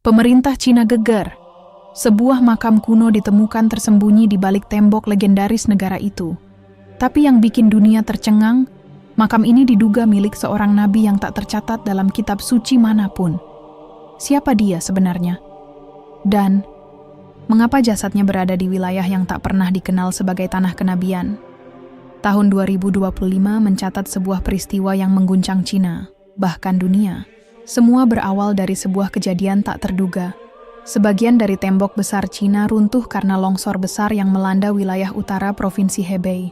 Pemerintah Cina geger. Sebuah makam kuno ditemukan tersembunyi di balik tembok legendaris negara itu. Tapi yang bikin dunia tercengang, makam ini diduga milik seorang nabi yang tak tercatat dalam kitab suci manapun. Siapa dia sebenarnya? Dan mengapa jasadnya berada di wilayah yang tak pernah dikenal sebagai tanah kenabian? Tahun 2025 mencatat sebuah peristiwa yang mengguncang Cina, bahkan dunia. Semua berawal dari sebuah kejadian tak terduga. Sebagian dari tembok besar Cina runtuh karena longsor besar yang melanda wilayah utara Provinsi Hebei.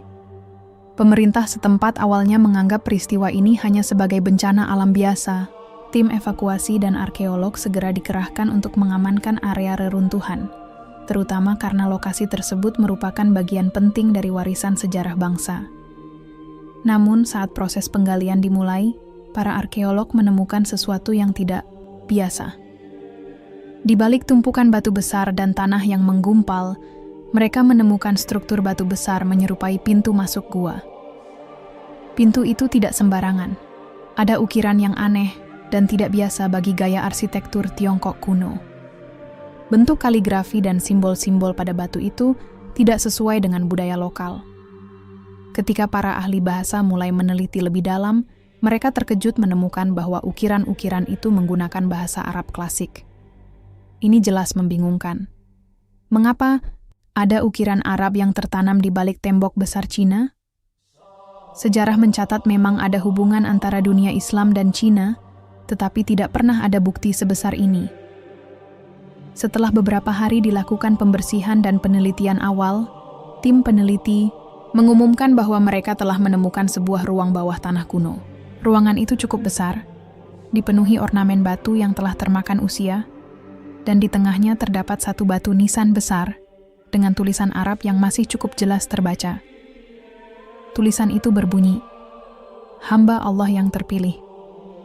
Pemerintah setempat awalnya menganggap peristiwa ini hanya sebagai bencana alam biasa. Tim evakuasi dan arkeolog segera dikerahkan untuk mengamankan area reruntuhan, terutama karena lokasi tersebut merupakan bagian penting dari warisan sejarah bangsa. Namun saat proses penggalian dimulai, para arkeolog menemukan sesuatu yang tidak biasa. Di balik tumpukan batu besar dan tanah yang menggumpal, mereka menemukan struktur batu besar menyerupai pintu masuk gua. Pintu itu tidak sembarangan. Ada ukiran yang aneh dan tidak biasa bagi gaya arsitektur Tiongkok kuno. Bentuk kaligrafi dan simbol-simbol pada batu itu tidak sesuai dengan budaya lokal. Ketika para ahli bahasa mulai meneliti lebih dalam, mereka terkejut menemukan bahwa ukiran-ukiran itu menggunakan bahasa Arab klasik. Ini jelas membingungkan. Mengapa ada ukiran Arab yang tertanam di balik tembok besar Cina? Sejarah mencatat memang ada hubungan antara dunia Islam dan Cina, tetapi tidak pernah ada bukti sebesar ini. Setelah beberapa hari dilakukan pembersihan dan penelitian awal, tim peneliti mengumumkan bahwa mereka telah menemukan sebuah ruang bawah tanah kuno. Ruangan itu cukup besar, dipenuhi ornamen batu yang telah termakan usia, dan di tengahnya terdapat satu batu nisan besar dengan tulisan Arab yang masih cukup jelas terbaca. Tulisan itu berbunyi, "Hamba Allah yang terpilih,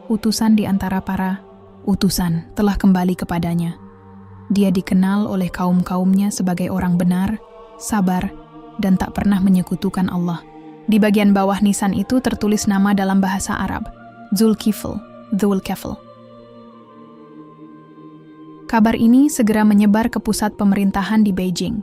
utusan di antara para utusan telah kembali kepadanya. Dia dikenal oleh kaum-kaumnya sebagai orang benar, sabar, dan tak pernah menyekutukan Allah." Di bagian bawah nisan itu tertulis nama dalam bahasa Arab, Zulkifl. Kabar ini segera menyebar ke pusat pemerintahan di Beijing.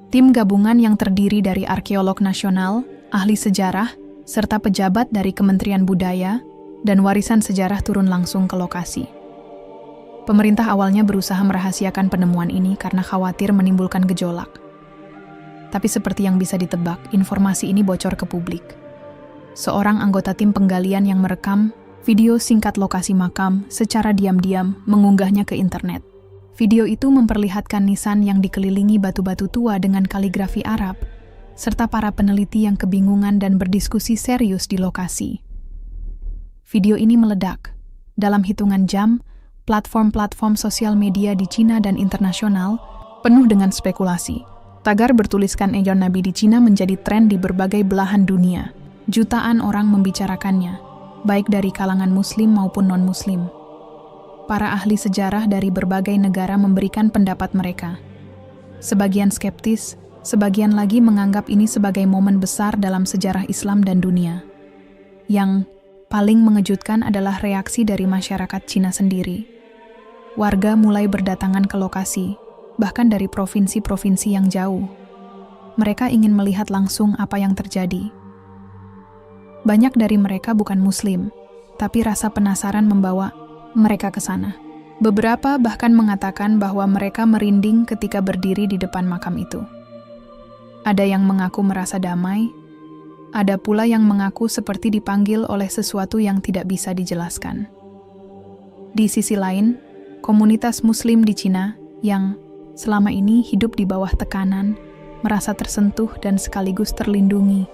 Tim gabungan yang terdiri dari arkeolog nasional, ahli sejarah, serta pejabat dari Kementerian Budaya dan Warisan Sejarah turun langsung ke lokasi. Pemerintah awalnya berusaha merahasiakan penemuan ini karena khawatir menimbulkan gejolak. Tapi seperti yang bisa ditebak, informasi ini bocor ke publik. Seorang anggota tim penggalian yang merekam video singkat lokasi makam secara diam-diam mengunggahnya ke internet. Video itu memperlihatkan nisan yang dikelilingi batu-batu tua dengan kaligrafi Arab, serta para peneliti yang kebingungan dan berdiskusi serius di lokasi. Video ini meledak. Dalam hitungan jam, platform-platform sosial media di Cina dan internasional penuh dengan spekulasi. Tagar bertuliskan Ejon Nabi di Cina menjadi tren di berbagai belahan dunia. Jutaan orang membicarakannya, baik dari kalangan muslim maupun non-muslim. Para ahli sejarah dari berbagai negara memberikan pendapat mereka. Sebagian skeptis, sebagian lagi menganggap ini sebagai momen besar dalam sejarah Islam dan dunia. Yang paling mengejutkan adalah reaksi dari masyarakat Cina sendiri. Warga mulai berdatangan ke lokasi, bahkan dari provinsi-provinsi yang jauh. Mereka ingin melihat langsung apa yang terjadi. Banyak dari mereka bukan muslim, tapi rasa penasaran membawa mereka ke sana. Beberapa bahkan mengatakan bahwa mereka merinding ketika berdiri di depan makam itu. Ada yang mengaku merasa damai, ada pula yang mengaku seperti dipanggil oleh sesuatu yang tidak bisa dijelaskan. Di sisi lain, komunitas muslim di Cina yang selama ini hidup di bawah tekanan, merasa tersentuh dan sekaligus terlindungi.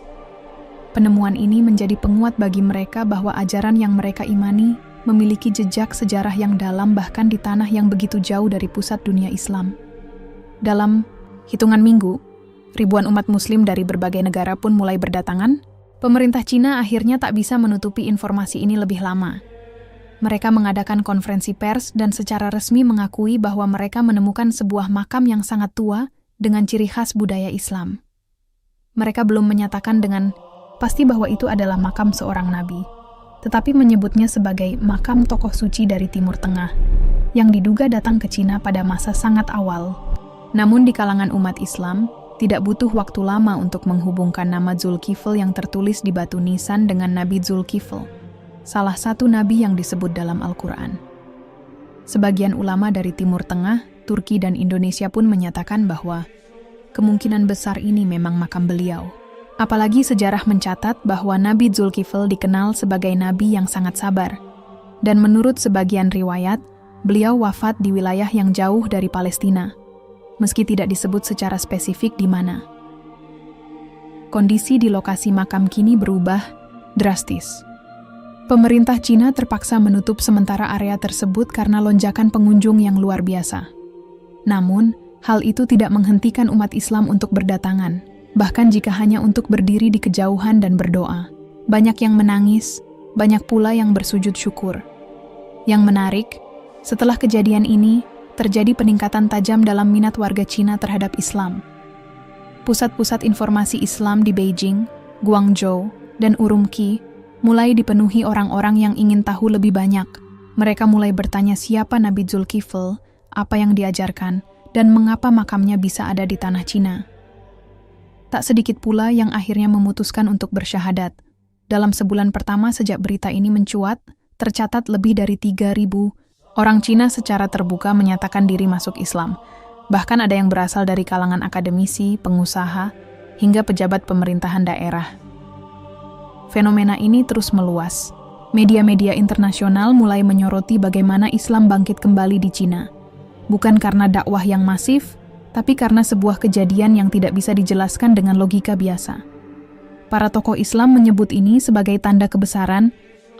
Penemuan ini menjadi penguat bagi mereka bahwa ajaran yang mereka imani memiliki jejak sejarah yang dalam bahkan di tanah yang begitu jauh dari pusat dunia Islam. Dalam hitungan minggu, ribuan umat muslim dari berbagai negara pun mulai berdatangan. Pemerintah Cina akhirnya tak bisa menutupi informasi ini lebih lama. Mereka mengadakan konferensi pers dan secara resmi mengakui bahwa mereka menemukan sebuah makam yang sangat tua dengan ciri khas budaya Islam. Mereka belum menyatakan dengan pasti bahwa itu adalah makam seorang nabi. tetapi menyebutnya sebagai makam tokoh suci dari Timur Tengah, yang diduga datang ke Cina pada masa sangat awal. Namun di kalangan umat Islam, tidak butuh waktu lama untuk menghubungkan nama Zulkifl yang tertulis di batu nisan dengan Nabi Zulkifl, salah satu nabi yang disebut dalam Al-Quran. Sebagian ulama dari Timur Tengah, Turki dan Indonesia pun menyatakan bahwa kemungkinan besar ini memang makam beliau. Apalagi sejarah mencatat bahwa Nabi Zulkifl dikenal sebagai nabi yang sangat sabar. Dan menurut sebagian riwayat, beliau wafat di wilayah yang jauh dari Palestina, meski tidak disebut secara spesifik di mana. Kondisi di lokasi makam kini berubah drastis. Pemerintah Cina terpaksa menutup sementara area tersebut karena lonjakan pengunjung yang luar biasa. Namun, hal itu tidak menghentikan umat Islam untuk berdatangan, bahkan jika hanya untuk berdiri di kejauhan dan berdoa. Banyak yang menangis, banyak pula yang bersujud syukur. Yang menarik, setelah kejadian ini, terjadi peningkatan tajam dalam minat warga Cina terhadap Islam. Pusat-pusat informasi Islam di Beijing, Guangzhou, dan Urumqi mulai dipenuhi orang-orang yang ingin tahu lebih banyak. Mereka mulai bertanya siapa Nabi Zulkifl, apa yang diajarkan, dan mengapa makamnya bisa ada di tanah Cina. Tak sedikit pula yang akhirnya memutuskan untuk bersyahadat. Dalam sebulan pertama sejak berita ini mencuat, tercatat lebih dari 3.000 orang Cina secara terbuka menyatakan diri masuk Islam. Bahkan ada yang berasal dari kalangan akademisi, pengusaha, hingga pejabat pemerintahan daerah. Fenomena ini terus meluas. Media-media internasional mulai menyoroti bagaimana Islam bangkit kembali di Cina. Bukan karena dakwah yang masif, tapi karena sebuah kejadian yang tidak bisa dijelaskan dengan logika biasa. Para tokoh Islam menyebut ini sebagai tanda kebesaran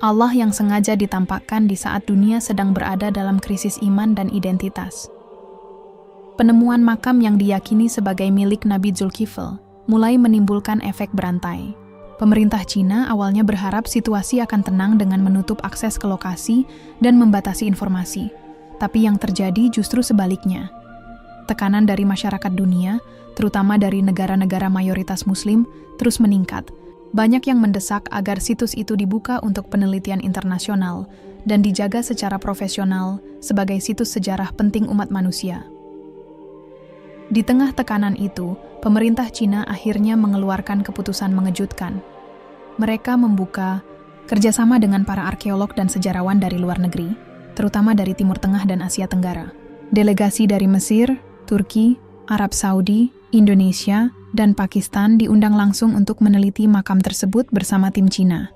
Allah yang sengaja ditampakkan di saat dunia sedang berada dalam krisis iman dan identitas. Penemuan makam yang diyakini sebagai milik Nabi Zulkifl mulai menimbulkan efek berantai. Pemerintah Cina awalnya berharap situasi akan tenang dengan menutup akses ke lokasi dan membatasi informasi. Tapi yang terjadi justru sebaliknya. Tekanan dari masyarakat dunia, terutama dari negara-negara mayoritas Muslim, terus meningkat. Banyak yang mendesak agar situs itu dibuka untuk penelitian internasional dan dijaga secara profesional sebagai situs sejarah penting umat manusia. Di tengah tekanan itu, pemerintah Cina akhirnya mengeluarkan keputusan mengejutkan. Mereka membuka kerjasama dengan para arkeolog dan sejarawan dari luar negeri, terutama dari Timur Tengah dan Asia Tenggara. Delegasi dari Mesir, Turki, Arab Saudi, Indonesia, dan Pakistan diundang langsung untuk meneliti makam tersebut bersama tim Cina.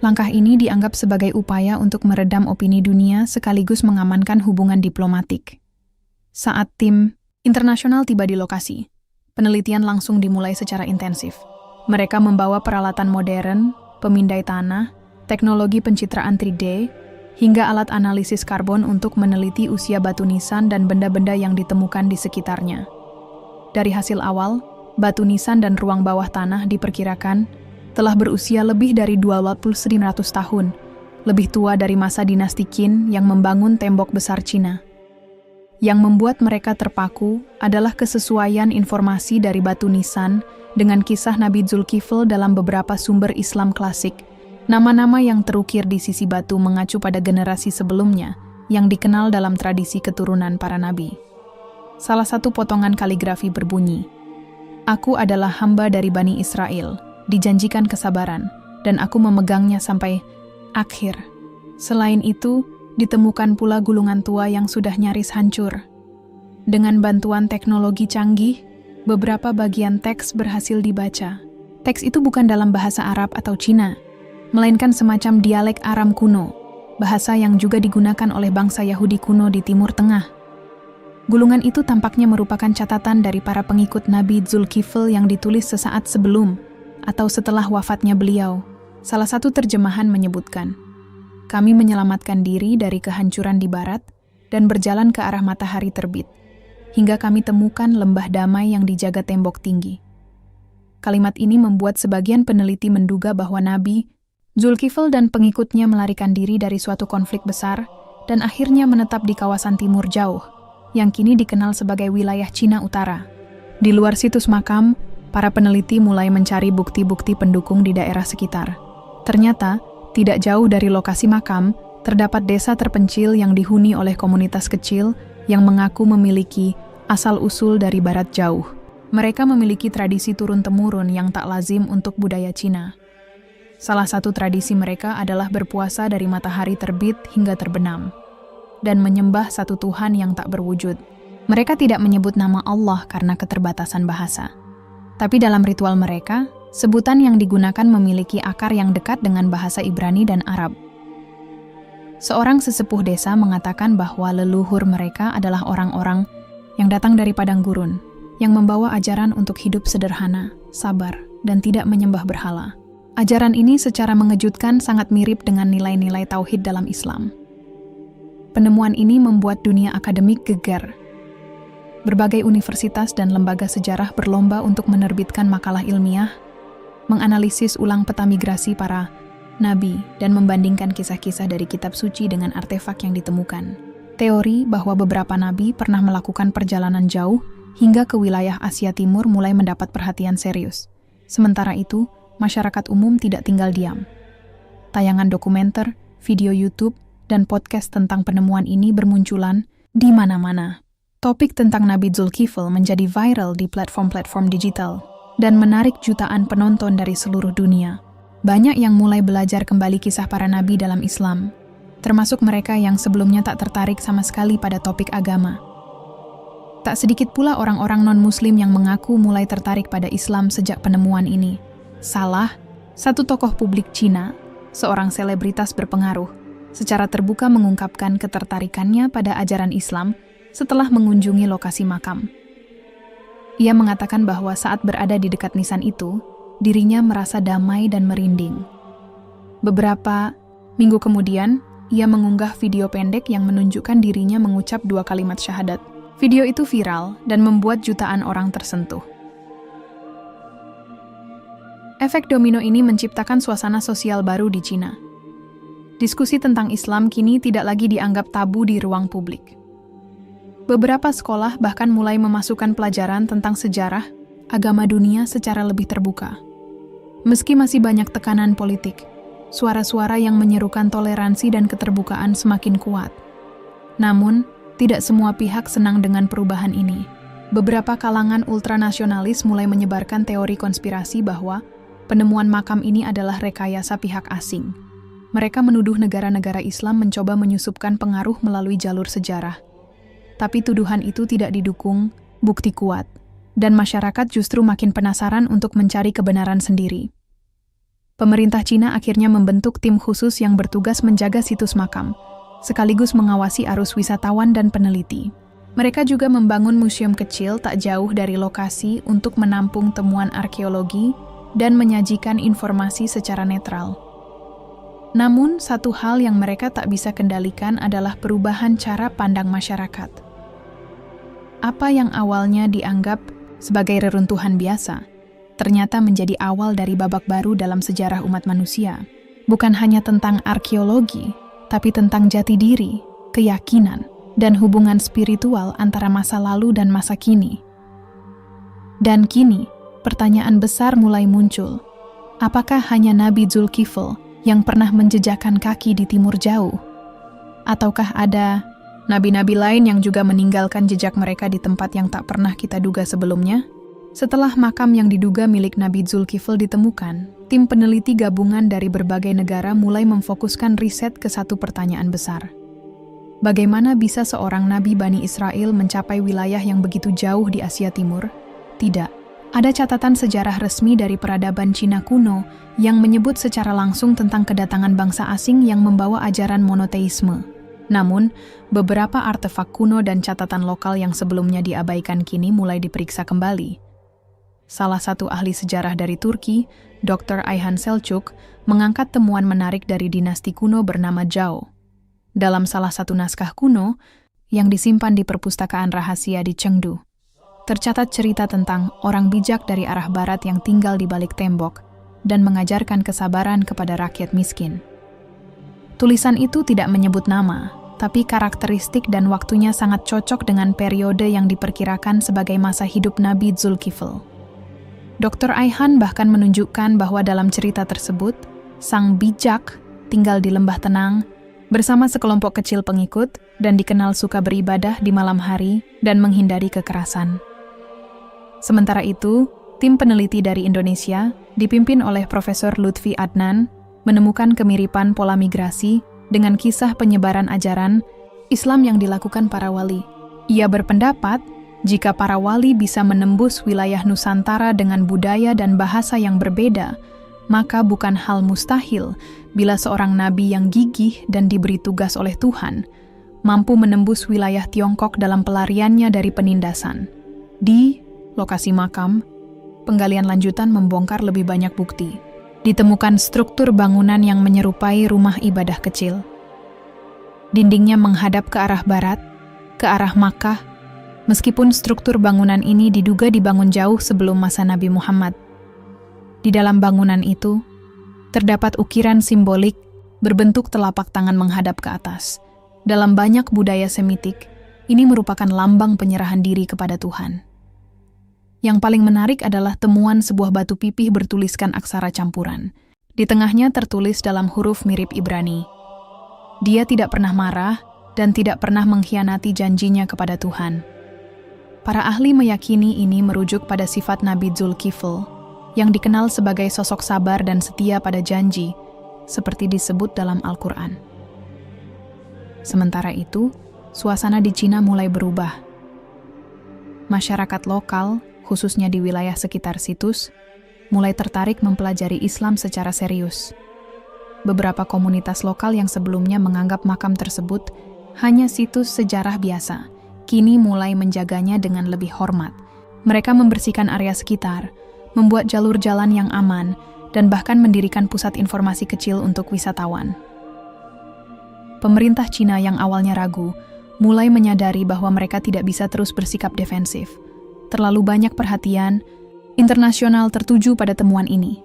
Langkah ini dianggap sebagai upaya untuk meredam opini dunia sekaligus mengamankan hubungan diplomatik. Saat tim internasional tiba di lokasi, penelitian langsung dimulai secara intensif. Mereka membawa peralatan modern, pemindai tanah, teknologi pencitraan 3D, hingga alat analisis karbon untuk meneliti usia batu nisan dan benda-benda yang ditemukan di sekitarnya. Dari hasil awal, batu nisan dan ruang bawah tanah diperkirakan telah berusia lebih dari 2.100 tahun, lebih tua dari masa dinasti Qin yang membangun tembok besar Cina. Yang membuat mereka terpaku adalah kesesuaian informasi dari batu nisan dengan kisah Nabi Zulkifl dalam beberapa sumber Islam klasik. Nama-nama yang terukir di sisi batu mengacu pada generasi sebelumnya yang dikenal dalam tradisi keturunan para nabi. Salah satu potongan kaligrafi berbunyi, "Aku adalah hamba dari Bani Israel, dijanjikan kesabaran, dan aku memegangnya sampai akhir." Selain itu, ditemukan pula gulungan tua yang sudah nyaris hancur. Dengan bantuan teknologi canggih, beberapa bagian teks berhasil dibaca. Teks itu bukan dalam bahasa Arab atau Cina, melainkan semacam dialek Aram kuno, bahasa yang juga digunakan oleh bangsa Yahudi kuno di Timur Tengah. Gulungan itu tampaknya merupakan catatan dari para pengikut Nabi Zulkifl yang ditulis sesaat sebelum atau setelah wafatnya beliau. Salah satu terjemahan menyebutkan, "Kami menyelamatkan diri dari kehancuran di barat dan berjalan ke arah matahari terbit, hingga kami temukan lembah damai yang dijaga tembok tinggi." Kalimat ini membuat sebagian peneliti menduga bahwa Nabi Zulkifl dan pengikutnya melarikan diri dari suatu konflik besar dan akhirnya menetap di kawasan timur jauh, yang kini dikenal sebagai wilayah Cina Utara. Di luar situs makam, para peneliti mulai mencari bukti-bukti pendukung di daerah sekitar. Ternyata, Tidak jauh dari lokasi makam, terdapat desa terpencil yang dihuni oleh komunitas kecil yang mengaku memiliki asal-usul dari barat jauh. Mereka memiliki tradisi turun-temurun yang tak lazim untuk budaya Cina. Salah satu tradisi mereka adalah berpuasa dari matahari terbit hingga terbenam, dan menyembah satu Tuhan yang tak berwujud. Mereka tidak menyebut nama Allah karena keterbatasan bahasa. Tapi dalam ritual mereka, sebutan yang digunakan memiliki akar yang dekat dengan bahasa Ibrani dan Arab. Seorang sesepuh desa mengatakan bahwa leluhur mereka adalah orang-orang yang datang dari padang gurun, yang membawa ajaran untuk hidup sederhana, sabar, dan tidak menyembah berhala. Ajaran ini secara mengejutkan sangat mirip dengan nilai-nilai tauhid dalam Islam. Penemuan ini membuat dunia akademik gegar. Berbagai universitas dan lembaga sejarah berlomba untuk menerbitkan makalah ilmiah, menganalisis ulang peta migrasi para nabi, dan membandingkan kisah-kisah dari kitab suci dengan artefak yang ditemukan. Teori bahwa beberapa nabi pernah melakukan perjalanan jauh hingga ke wilayah Asia Timur mulai mendapat perhatian serius. Sementara itu, masyarakat umum tidak tinggal diam. Tayangan dokumenter, video YouTube, dan podcast tentang penemuan ini bermunculan di mana-mana. Topik tentang Nabi Zulkifl menjadi viral di platform-platform digital dan menarik jutaan penonton dari seluruh dunia. Banyak yang mulai belajar kembali kisah para nabi dalam Islam, termasuk mereka yang sebelumnya tak tertarik sama sekali pada topik agama. Tak sedikit pula orang-orang non-muslim yang mengaku mulai tertarik pada Islam sejak penemuan ini. Salah, satu tokoh publik Cina, seorang selebritas berpengaruh, secara terbuka mengungkapkan ketertarikannya pada ajaran Islam setelah mengunjungi lokasi makam. Ia mengatakan bahwa saat berada di dekat nisan itu, dirinya merasa damai dan merinding. Beberapa minggu kemudian, ia mengunggah video pendek yang menunjukkan dirinya mengucap 2 kalimat syahadat. Video itu viral dan membuat jutaan orang tersentuh. Efek domino ini menciptakan suasana sosial baru di Cina. Diskusi tentang Islam kini tidak lagi dianggap tabu di ruang publik. Beberapa sekolah bahkan mulai memasukkan pelajaran tentang sejarah agama dunia secara lebih terbuka. Meski masih banyak tekanan politik, suara-suara yang menyerukan toleransi dan keterbukaan semakin kuat. Namun, tidak semua pihak senang dengan perubahan ini. Beberapa kalangan ultranasionalis mulai menyebarkan teori konspirasi bahwa penemuan makam ini adalah rekayasa pihak asing. Mereka menuduh negara-negara Islam mencoba menyusupkan pengaruh melalui jalur sejarah. Tapi tuduhan itu tidak didukung bukti kuat, dan masyarakat justru makin penasaran untuk mencari kebenaran sendiri. Pemerintah Cina akhirnya membentuk tim khusus yang bertugas menjaga situs makam, sekaligus mengawasi arus wisatawan dan peneliti. Mereka juga membangun museum kecil tak jauh dari lokasi untuk menampung temuan arkeologi dan menyajikan informasi secara netral. Namun, satu hal yang mereka tak bisa kendalikan adalah perubahan cara pandang masyarakat. Apa yang awalnya dianggap sebagai reruntuhan biasa, ternyata menjadi awal dari babak baru dalam sejarah umat manusia. Bukan hanya tentang arkeologi, tapi tentang jati diri, keyakinan, dan hubungan spiritual antara masa lalu dan masa kini. Dan kini, pertanyaan besar mulai muncul. Apakah hanya Nabi Zulkifl yang pernah menjejakkan kaki di timur jauh? Ataukah ada nabi-nabi lain yang juga meninggalkan jejak mereka di tempat yang tak pernah kita duga sebelumnya? Setelah makam yang diduga milik Nabi Zulkifl ditemukan, tim peneliti gabungan dari berbagai negara mulai memfokuskan riset ke satu pertanyaan besar. Bagaimana bisa seorang nabi Bani Israel mencapai wilayah yang begitu jauh di Asia Timur? Tidak. Ada catatan sejarah resmi dari peradaban Cina kuno yang menyebut secara langsung tentang kedatangan bangsa asing yang membawa ajaran monoteisme. Namun, beberapa artefak kuno dan catatan lokal yang sebelumnya diabaikan kini mulai diperiksa kembali. Salah satu ahli sejarah dari Turki, Dr. Ayhan Selçuk, mengangkat temuan menarik dari dinasti kuno bernama Zhao. Dalam salah satu naskah kuno yang disimpan di perpustakaan rahasia di Chengdu, tercatat cerita tentang orang bijak dari arah barat yang tinggal di balik tembok dan mengajarkan kesabaran kepada rakyat miskin. Tulisan itu tidak menyebut nama, tapi karakteristik dan waktunya sangat cocok dengan periode yang diperkirakan sebagai masa hidup Nabi Zulkifl. Dr. Ayhan bahkan menunjukkan bahwa dalam cerita tersebut, sang bijak tinggal di lembah tenang, bersama sekelompok kecil pengikut, dan dikenal suka beribadah di malam hari dan menghindari kekerasan. Sementara itu, tim peneliti dari Indonesia, dipimpin oleh Profesor Lutfi Adnan, menemukan kemiripan pola migrasi dengan kisah penyebaran ajaran Islam yang dilakukan para wali. Ia berpendapat, jika para wali bisa menembus wilayah Nusantara dengan budaya dan bahasa yang berbeda, maka bukan hal mustahil bila seorang nabi yang gigih dan diberi tugas oleh Tuhan mampu menembus wilayah Tiongkok dalam pelariannya dari penindasan. Di lokasi makam, penggalian lanjutan membongkar lebih banyak bukti. Ditemukan struktur bangunan yang menyerupai rumah ibadah kecil. Dindingnya menghadap ke arah barat, ke arah Makkah, meskipun struktur bangunan ini diduga dibangun jauh sebelum masa Nabi Muhammad. Di dalam bangunan itu, terdapat ukiran simbolik berbentuk telapak tangan menghadap ke atas. Dalam banyak budaya Semitik, ini merupakan lambang penyerahan diri kepada Tuhan. Yang paling menarik adalah temuan sebuah batu pipih bertuliskan aksara campuran. Di tengahnya tertulis dalam huruf mirip Ibrani. Dia tidak pernah marah dan tidak pernah mengkhianati janjinya kepada Tuhan. Para ahli meyakini ini merujuk pada sifat Nabi Zulkifl, yang dikenal sebagai sosok sabar dan setia pada janji, seperti disebut dalam Al-Quran. Sementara itu, suasana di Cina mulai berubah. Masyarakat lokal, khususnya di wilayah sekitar situs, mulai tertarik mempelajari Islam secara serius. Beberapa komunitas lokal yang sebelumnya menganggap makam tersebut hanya situs sejarah biasa, kini mulai menjaganya dengan lebih hormat. Mereka membersihkan area sekitar, membuat jalur jalan yang aman, dan bahkan mendirikan pusat informasi kecil untuk wisatawan. Pemerintah Cina yang awalnya ragu, mulai menyadari bahwa mereka tidak bisa terus bersikap defensif. Terlalu banyak perhatian internasional tertuju pada temuan ini.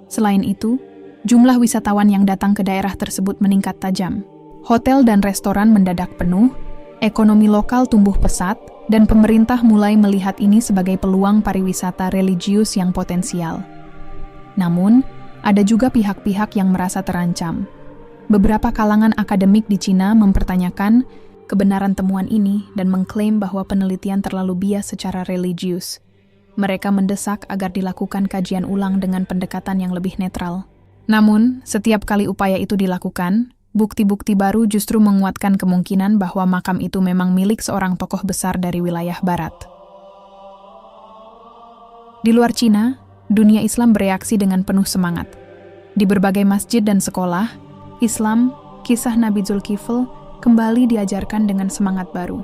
Selain itu, jumlah wisatawan yang datang ke daerah tersebut meningkat tajam. Hotel dan restoran mendadak penuh, ekonomi lokal tumbuh pesat, dan pemerintah mulai melihat ini sebagai peluang pariwisata religius yang potensial. Namun, ada juga pihak-pihak yang merasa terancam. Beberapa kalangan akademik di Cina mempertanyakan kebenaran temuan ini dan mengklaim bahwa penelitian terlalu bias secara religius. Mereka mendesak agar dilakukan kajian ulang dengan pendekatan yang lebih netral. Namun, setiap kali upaya itu dilakukan, bukti-bukti baru justru menguatkan kemungkinan bahwa makam itu memang milik seorang tokoh besar dari wilayah barat. Di luar Cina, dunia Islam bereaksi dengan penuh semangat. Di berbagai masjid dan sekolah, Islam, kisah Nabi Zulkifl, kembali diajarkan dengan semangat baru.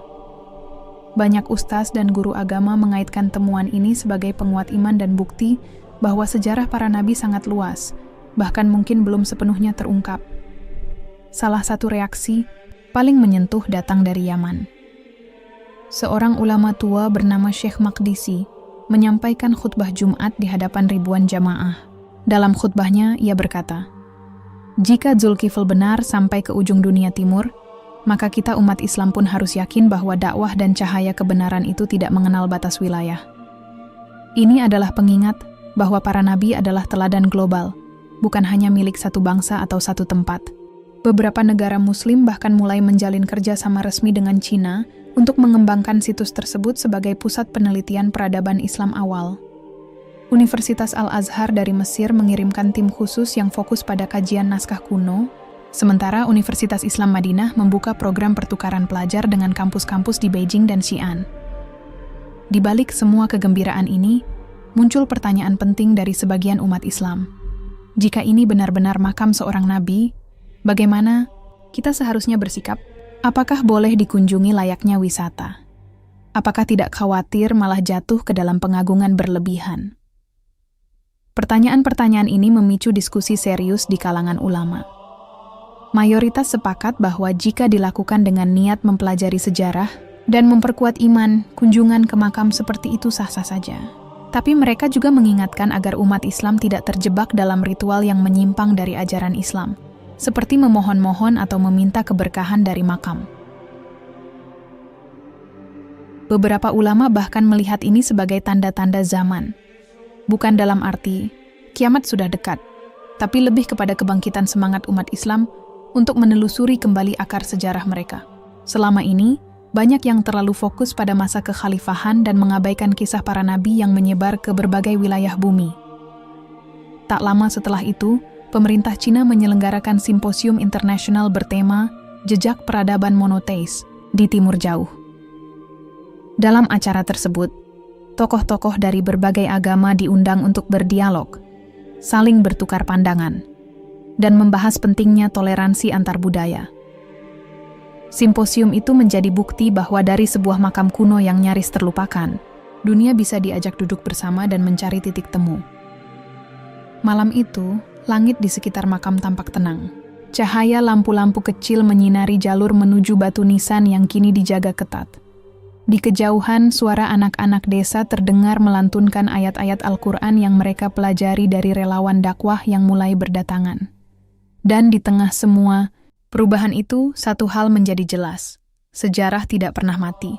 Banyak ustaz dan guru agama mengaitkan temuan ini sebagai penguat iman dan bukti bahwa sejarah para nabi sangat luas, bahkan mungkin belum sepenuhnya terungkap. Salah satu reaksi paling menyentuh datang dari Yaman. Seorang ulama tua bernama Syekh Maqdisi menyampaikan khutbah Jumat di hadapan ribuan jamaah. Dalam khutbahnya, ia berkata, "Jika Zulkifl benar sampai ke ujung dunia timur, maka kita umat Islam pun harus yakin bahwa dakwah dan cahaya kebenaran itu tidak mengenal batas wilayah. Ini adalah pengingat bahwa para nabi adalah teladan global, bukan hanya milik satu bangsa atau satu tempat." Beberapa negara muslim bahkan mulai menjalin kerjasama resmi dengan Cina untuk mengembangkan situs tersebut sebagai pusat penelitian peradaban Islam awal. Universitas Al-Azhar dari Mesir mengirimkan tim khusus yang fokus pada kajian naskah kuno, sementara Universitas Islam Madinah membuka program pertukaran pelajar dengan kampus-kampus di Beijing dan Xi'an. Di balik semua kegembiraan ini, muncul pertanyaan penting dari sebagian umat Islam. Jika ini benar-benar makam seorang nabi, bagaimana kita seharusnya bersikap? Apakah boleh dikunjungi layaknya wisata? Apakah tidak khawatir malah jatuh ke dalam pengagungan berlebihan? Pertanyaan-pertanyaan ini memicu diskusi serius di kalangan ulama. Mayoritas sepakat bahwa jika dilakukan dengan niat mempelajari sejarah dan memperkuat iman, kunjungan ke makam seperti itu sah-sah saja. Tapi mereka juga mengingatkan agar umat Islam tidak terjebak dalam ritual yang menyimpang dari ajaran Islam, seperti memohon-mohon atau meminta keberkahan dari makam. Beberapa ulama bahkan melihat ini sebagai tanda-tanda zaman. Bukan dalam arti kiamat sudah dekat, tapi lebih kepada kebangkitan semangat umat Islam untuk menelusuri kembali akar sejarah mereka. Selama ini, banyak yang terlalu fokus pada masa kekhalifahan dan mengabaikan kisah para nabi yang menyebar ke berbagai wilayah bumi. Tak lama setelah itu, pemerintah Cina menyelenggarakan simposium internasional bertema Jejak Peradaban Monoteis di Timur Jauh. Dalam acara tersebut, tokoh-tokoh dari berbagai agama diundang untuk berdialog, saling bertukar pandangan, dan membahas pentingnya toleransi antar budaya. Simposium itu menjadi bukti bahwa dari sebuah makam kuno yang nyaris terlupakan, dunia bisa diajak duduk bersama dan mencari titik temu. Malam itu, langit di sekitar makam tampak tenang. Cahaya lampu-lampu kecil menyinari jalur menuju batu nisan yang kini dijaga ketat. Di kejauhan, suara anak-anak desa terdengar melantunkan ayat-ayat Al-Quran yang mereka pelajari dari relawan dakwah yang mulai berdatangan. Dan di tengah semua perubahan itu, satu hal menjadi jelas. Sejarah tidak pernah mati.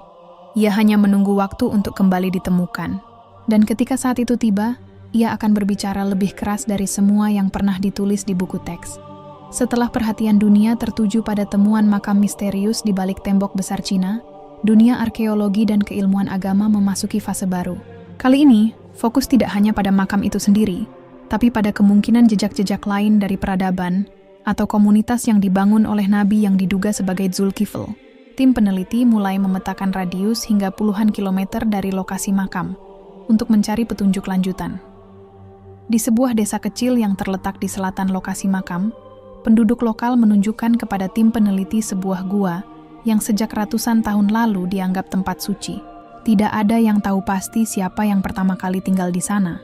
Ia hanya menunggu waktu untuk kembali ditemukan. Dan ketika saat itu tiba, ia akan berbicara lebih keras dari semua yang pernah ditulis di buku teks. Setelah perhatian dunia tertuju pada temuan makam misterius di balik tembok besar Cina, dunia arkeologi dan keilmuan agama memasuki fase baru. Kali ini, fokus tidak hanya pada makam itu sendiri, tapi pada kemungkinan jejak-jejak lain dari peradaban atau komunitas yang dibangun oleh nabi yang diduga sebagai Zulkifl. Tim peneliti mulai memetakan radius hingga puluhan kilometer dari lokasi makam untuk mencari petunjuk lanjutan. Di sebuah desa kecil yang terletak di selatan lokasi makam, penduduk lokal menunjukkan kepada tim peneliti sebuah gua yang sejak ratusan tahun lalu dianggap tempat suci. Tidak ada yang tahu pasti siapa yang pertama kali tinggal di sana.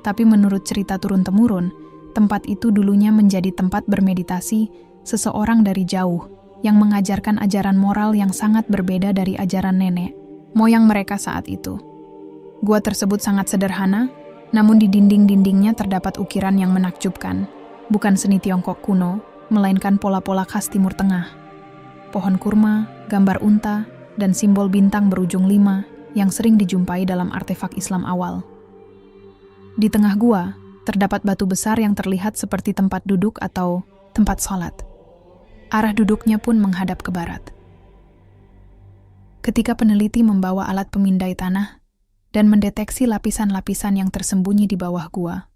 Tapi menurut cerita turun-temurun, tempat itu dulunya menjadi tempat bermeditasi seseorang dari jauh yang mengajarkan ajaran moral yang sangat berbeda dari ajaran nenek moyang mereka saat itu. Gua tersebut sangat sederhana, namun di dinding-dindingnya terdapat ukiran yang menakjubkan. Bukan seni Tiongkok kuno, melainkan pola-pola khas Timur Tengah. Pohon kurma, gambar unta, dan simbol bintang berujung 5 yang sering dijumpai dalam artefak Islam awal. Di tengah gua, terdapat batu besar yang terlihat seperti tempat duduk atau tempat sholat. Arah duduknya pun menghadap ke barat. Ketika peneliti membawa alat pemindai tanah dan mendeteksi lapisan-lapisan yang tersembunyi di bawah gua,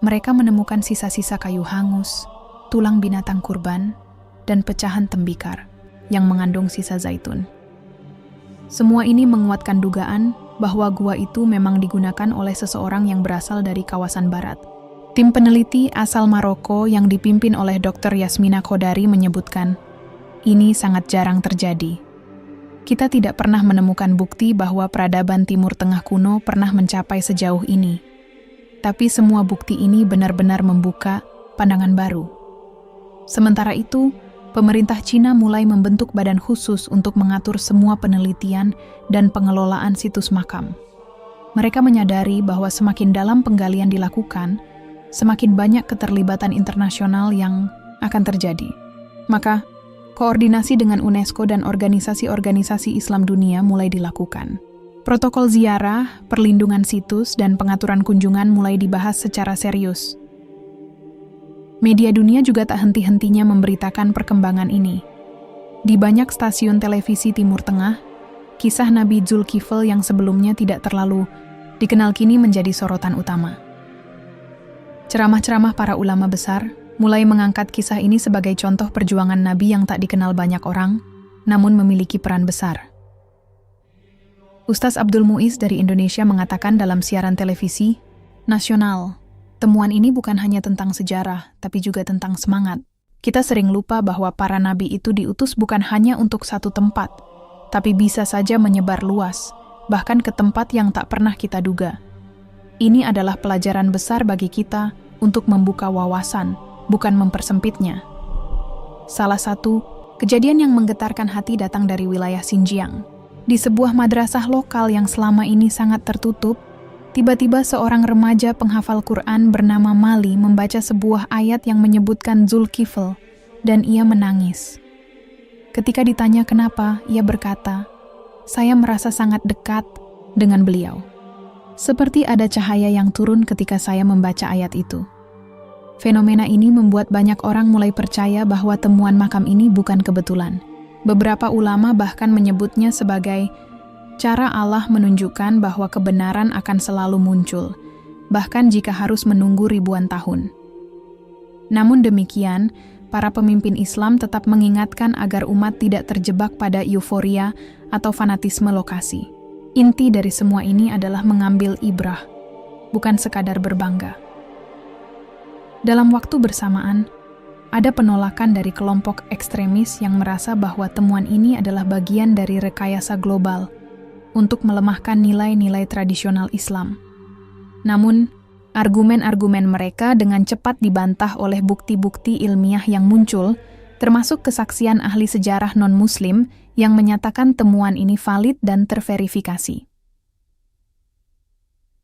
mereka menemukan sisa-sisa kayu hangus, tulang binatang kurban, dan pecahan tembikar yang mengandung sisa zaitun. Semua ini menguatkan dugaan bahwa gua itu memang digunakan oleh seseorang yang berasal dari kawasan barat. Tim peneliti asal Maroko yang dipimpin oleh Dr. Yasmina Khodari menyebutkan, ini sangat jarang terjadi. Kita tidak pernah menemukan bukti bahwa peradaban Timur Tengah kuno pernah mencapai sejauh ini. Tapi semua bukti ini benar-benar membuka pandangan baru. Sementara itu, pemerintah Cina mulai membentuk badan khusus untuk mengatur semua penelitian dan pengelolaan situs makam. Mereka menyadari bahwa semakin dalam penggalian dilakukan, semakin banyak keterlibatan internasional yang akan terjadi. Maka, koordinasi dengan UNESCO dan organisasi-organisasi Islam dunia mulai dilakukan. Protokol ziarah, perlindungan situs, dan pengaturan kunjungan mulai dibahas secara serius. Media dunia juga tak henti-hentinya memberitakan perkembangan ini. Di banyak stasiun televisi Timur Tengah, kisah Nabi Zulkifl yang sebelumnya tidak terlalu dikenal kini menjadi sorotan utama. Ceramah-ceramah para ulama besar mulai mengangkat kisah ini sebagai contoh perjuangan Nabi yang tak dikenal banyak orang, namun memiliki peran besar. Ustaz Abdul Muiz dari Indonesia mengatakan dalam siaran televisi nasional, temuan ini bukan hanya tentang sejarah, tapi juga tentang semangat. Kita sering lupa bahwa para nabi itu diutus bukan hanya untuk satu tempat, tapi bisa saja menyebar luas, bahkan ke tempat yang tak pernah kita duga. Ini adalah pelajaran besar bagi kita untuk membuka wawasan, bukan mempersempitnya. Salah satu kejadian yang menggetarkan hati datang dari wilayah Xinjiang. Di sebuah madrasah lokal yang selama ini sangat tertutup, tiba-tiba seorang remaja penghafal Quran bernama Mali membaca sebuah ayat yang menyebutkan Zulkifl, dan ia menangis. Ketika ditanya kenapa, ia berkata, "Saya merasa sangat dekat dengan beliau. Seperti ada cahaya yang turun ketika saya membaca ayat itu." Fenomena ini membuat banyak orang mulai percaya bahwa temuan makam ini bukan kebetulan. Beberapa ulama bahkan menyebutnya sebagai cara Allah menunjukkan bahwa kebenaran akan selalu muncul, bahkan jika harus menunggu ribuan tahun. Namun demikian, para pemimpin Islam tetap mengingatkan agar umat tidak terjebak pada euforia atau fanatisme lokasi. Inti dari semua ini adalah mengambil ibrah, bukan sekadar berbangga. Dalam waktu bersamaan, ada penolakan dari kelompok ekstremis yang merasa bahwa temuan ini adalah bagian dari rekayasa global untuk melemahkan nilai-nilai tradisional Islam. Namun, argumen-argumen mereka dengan cepat dibantah oleh bukti-bukti ilmiah yang muncul, termasuk kesaksian ahli sejarah non-Muslim yang menyatakan temuan ini valid dan terverifikasi.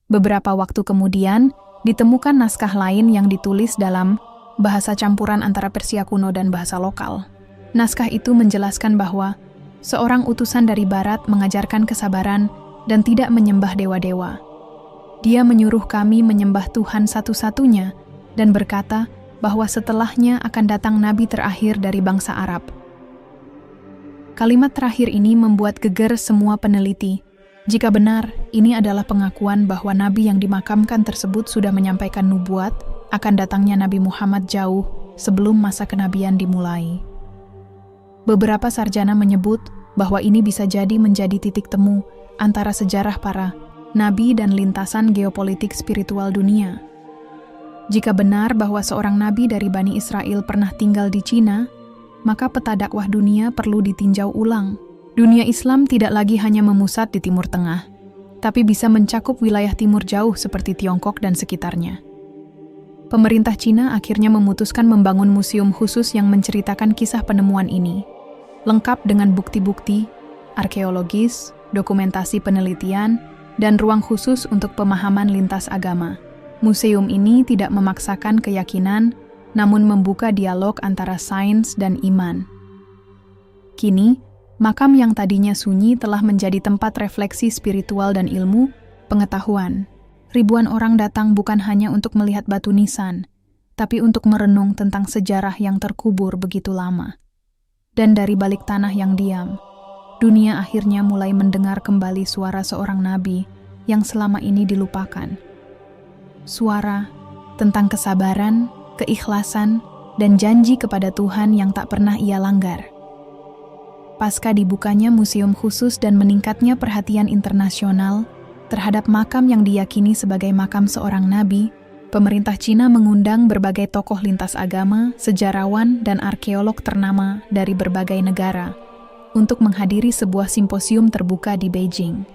Beberapa waktu kemudian, ditemukan naskah lain yang ditulis dalam bahasa campuran antara Persia kuno dan bahasa lokal. Naskah itu menjelaskan bahwa seorang utusan dari barat mengajarkan kesabaran dan tidak menyembah dewa-dewa. Dia menyuruh kami menyembah Tuhan satu-satunya dan berkata bahwa setelahnya akan datang nabi terakhir dari bangsa Arab. Kalimat terakhir ini membuat geger semua peneliti. Jika benar, ini adalah pengakuan bahwa nabi yang dimakamkan tersebut sudah menyampaikan nubuat akan datangnya Nabi Muhammad jauh sebelum masa kenabian dimulai. Beberapa sarjana menyebut bahwa ini bisa jadi menjadi titik temu antara sejarah para nabi dan lintasan geopolitik spiritual dunia. Jika benar bahwa seorang nabi dari Bani Israel pernah tinggal di Cina, maka peta dakwah dunia perlu ditinjau ulang. Dunia Islam tidak lagi hanya memusat di Timur Tengah, tapi bisa mencakup wilayah timur jauh seperti Tiongkok dan sekitarnya. Pemerintah Cina akhirnya memutuskan membangun museum khusus yang menceritakan kisah penemuan ini, lengkap dengan bukti-bukti, arkeologis, dokumentasi penelitian, dan ruang khusus untuk pemahaman lintas agama. Museum ini tidak memaksakan keyakinan, namun membuka dialog antara sains dan iman. Kini, makam yang tadinya sunyi telah menjadi tempat refleksi spiritual dan ilmu, pengetahuan. Ribuan orang datang bukan hanya untuk melihat batu nisan, tapi untuk merenung tentang sejarah yang terkubur begitu lama. Dan dari balik tanah yang diam, dunia akhirnya mulai mendengar kembali suara seorang nabi yang selama ini dilupakan. Suara tentang kesabaran, keikhlasan, dan janji kepada Tuhan yang tak pernah ia langgar. Pasca dibukanya museum khusus dan meningkatnya perhatian internasional terhadap makam yang diyakini sebagai makam seorang nabi, pemerintah Cina mengundang berbagai tokoh lintas agama, sejarawan, dan arkeolog ternama dari berbagai negara untuk menghadiri sebuah simposium terbuka di Beijing.